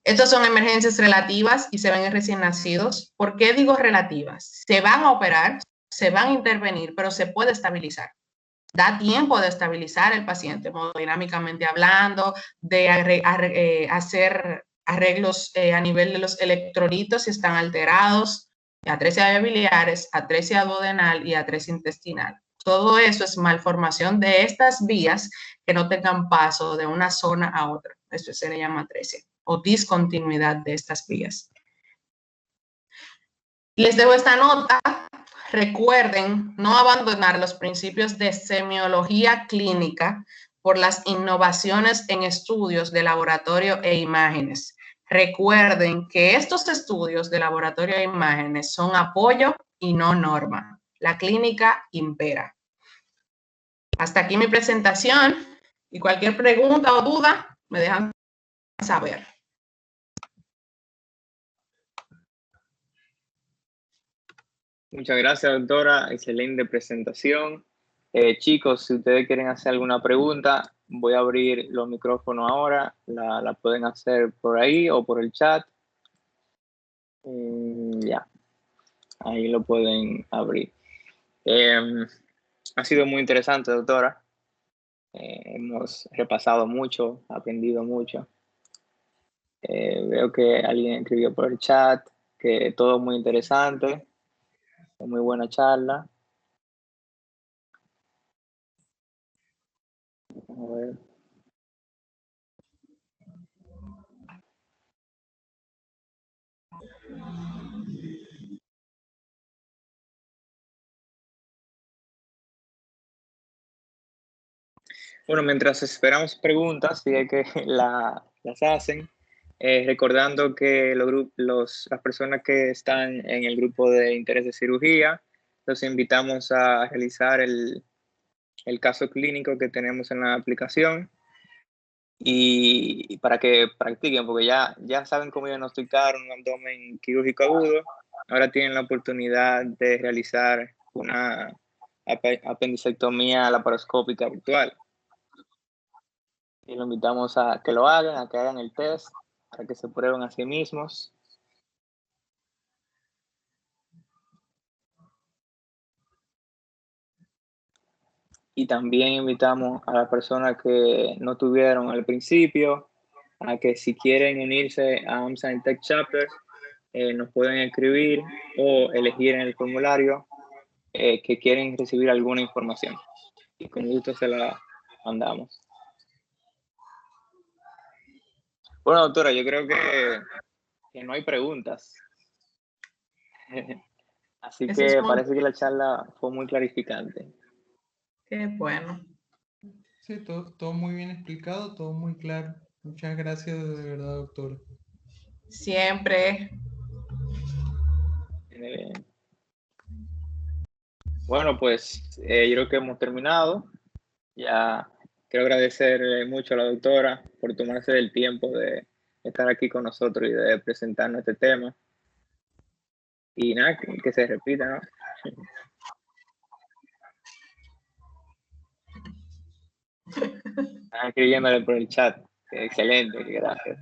Estas son emergencias relativas y se ven en recién nacidos. ¿Por qué digo relativas? Se van a operar, se van a intervenir, pero se puede estabilizar. Da tiempo de estabilizar el paciente, hemodinámicamente hablando, de hacer arreglos a nivel de los electrolitos si están alterados, atresia biliares, atresia duodenal y atresia intestinal. Todo eso es malformación de estas vías que no tengan paso de una zona a otra. Eso se le llama atresia o discontinuidad de estas vías. Les dejo esta nota. Recuerden no abandonar los principios de semiología clínica por las innovaciones en estudios de laboratorio e imágenes. Recuerden que estos estudios de laboratorio e imágenes son apoyo y no norma. La clínica impera. Hasta aquí mi presentación y cualquier pregunta o duda me dejan saber. Muchas gracias, doctora. Excelente presentación. Chicos, si ustedes quieren hacer alguna pregunta, voy a abrir los micrófonos ahora. La pueden hacer por ahí o por el chat. Ya, ahí lo pueden abrir. Ha sido muy interesante, doctora. Hemos repasado mucho, aprendido mucho. Veo que alguien escribió por el chat que todo muy interesante. Muy buena charla. A ver. Bueno, mientras esperamos preguntas, si es que las hacen, recordando que las personas que están en el grupo de interés de cirugía, los invitamos a realizar el caso clínico que tenemos en la aplicación y para que practiquen, porque ya saben cómo diagnosticar un abdomen quirúrgico agudo. Ahora tienen la oportunidad de realizar una apendicectomía laparoscópica virtual. Y los invitamos a que lo hagan, a que hagan el test, para que se prueben a sí mismos. Y también invitamos a las personas que no tuvieron al principio, a que si quieren unirse a AMSA Tech Chapter, nos pueden escribir o elegir en el formulario que quieren recibir alguna información. Y con gusto se la mandamos. Bueno, doctora, yo creo que no hay preguntas. Así Eso que es parece que la charla fue muy clarificante. Qué bueno. Sí, todo muy bien explicado, todo muy claro. Muchas gracias de verdad, doctor. Siempre. Eh, bueno, pues yo creo que hemos terminado. Ya quiero agradecer mucho a la doctora por tomarse el tiempo de estar aquí con nosotros y de presentarnos este tema. Y nada, que se repita, ¿no? Están escribiéndole por el chat. Excelente, gracias.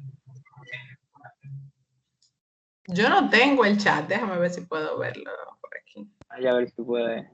Yo no tengo el chat, déjame ver si puedo verlo por aquí. Vaya a ver si puede.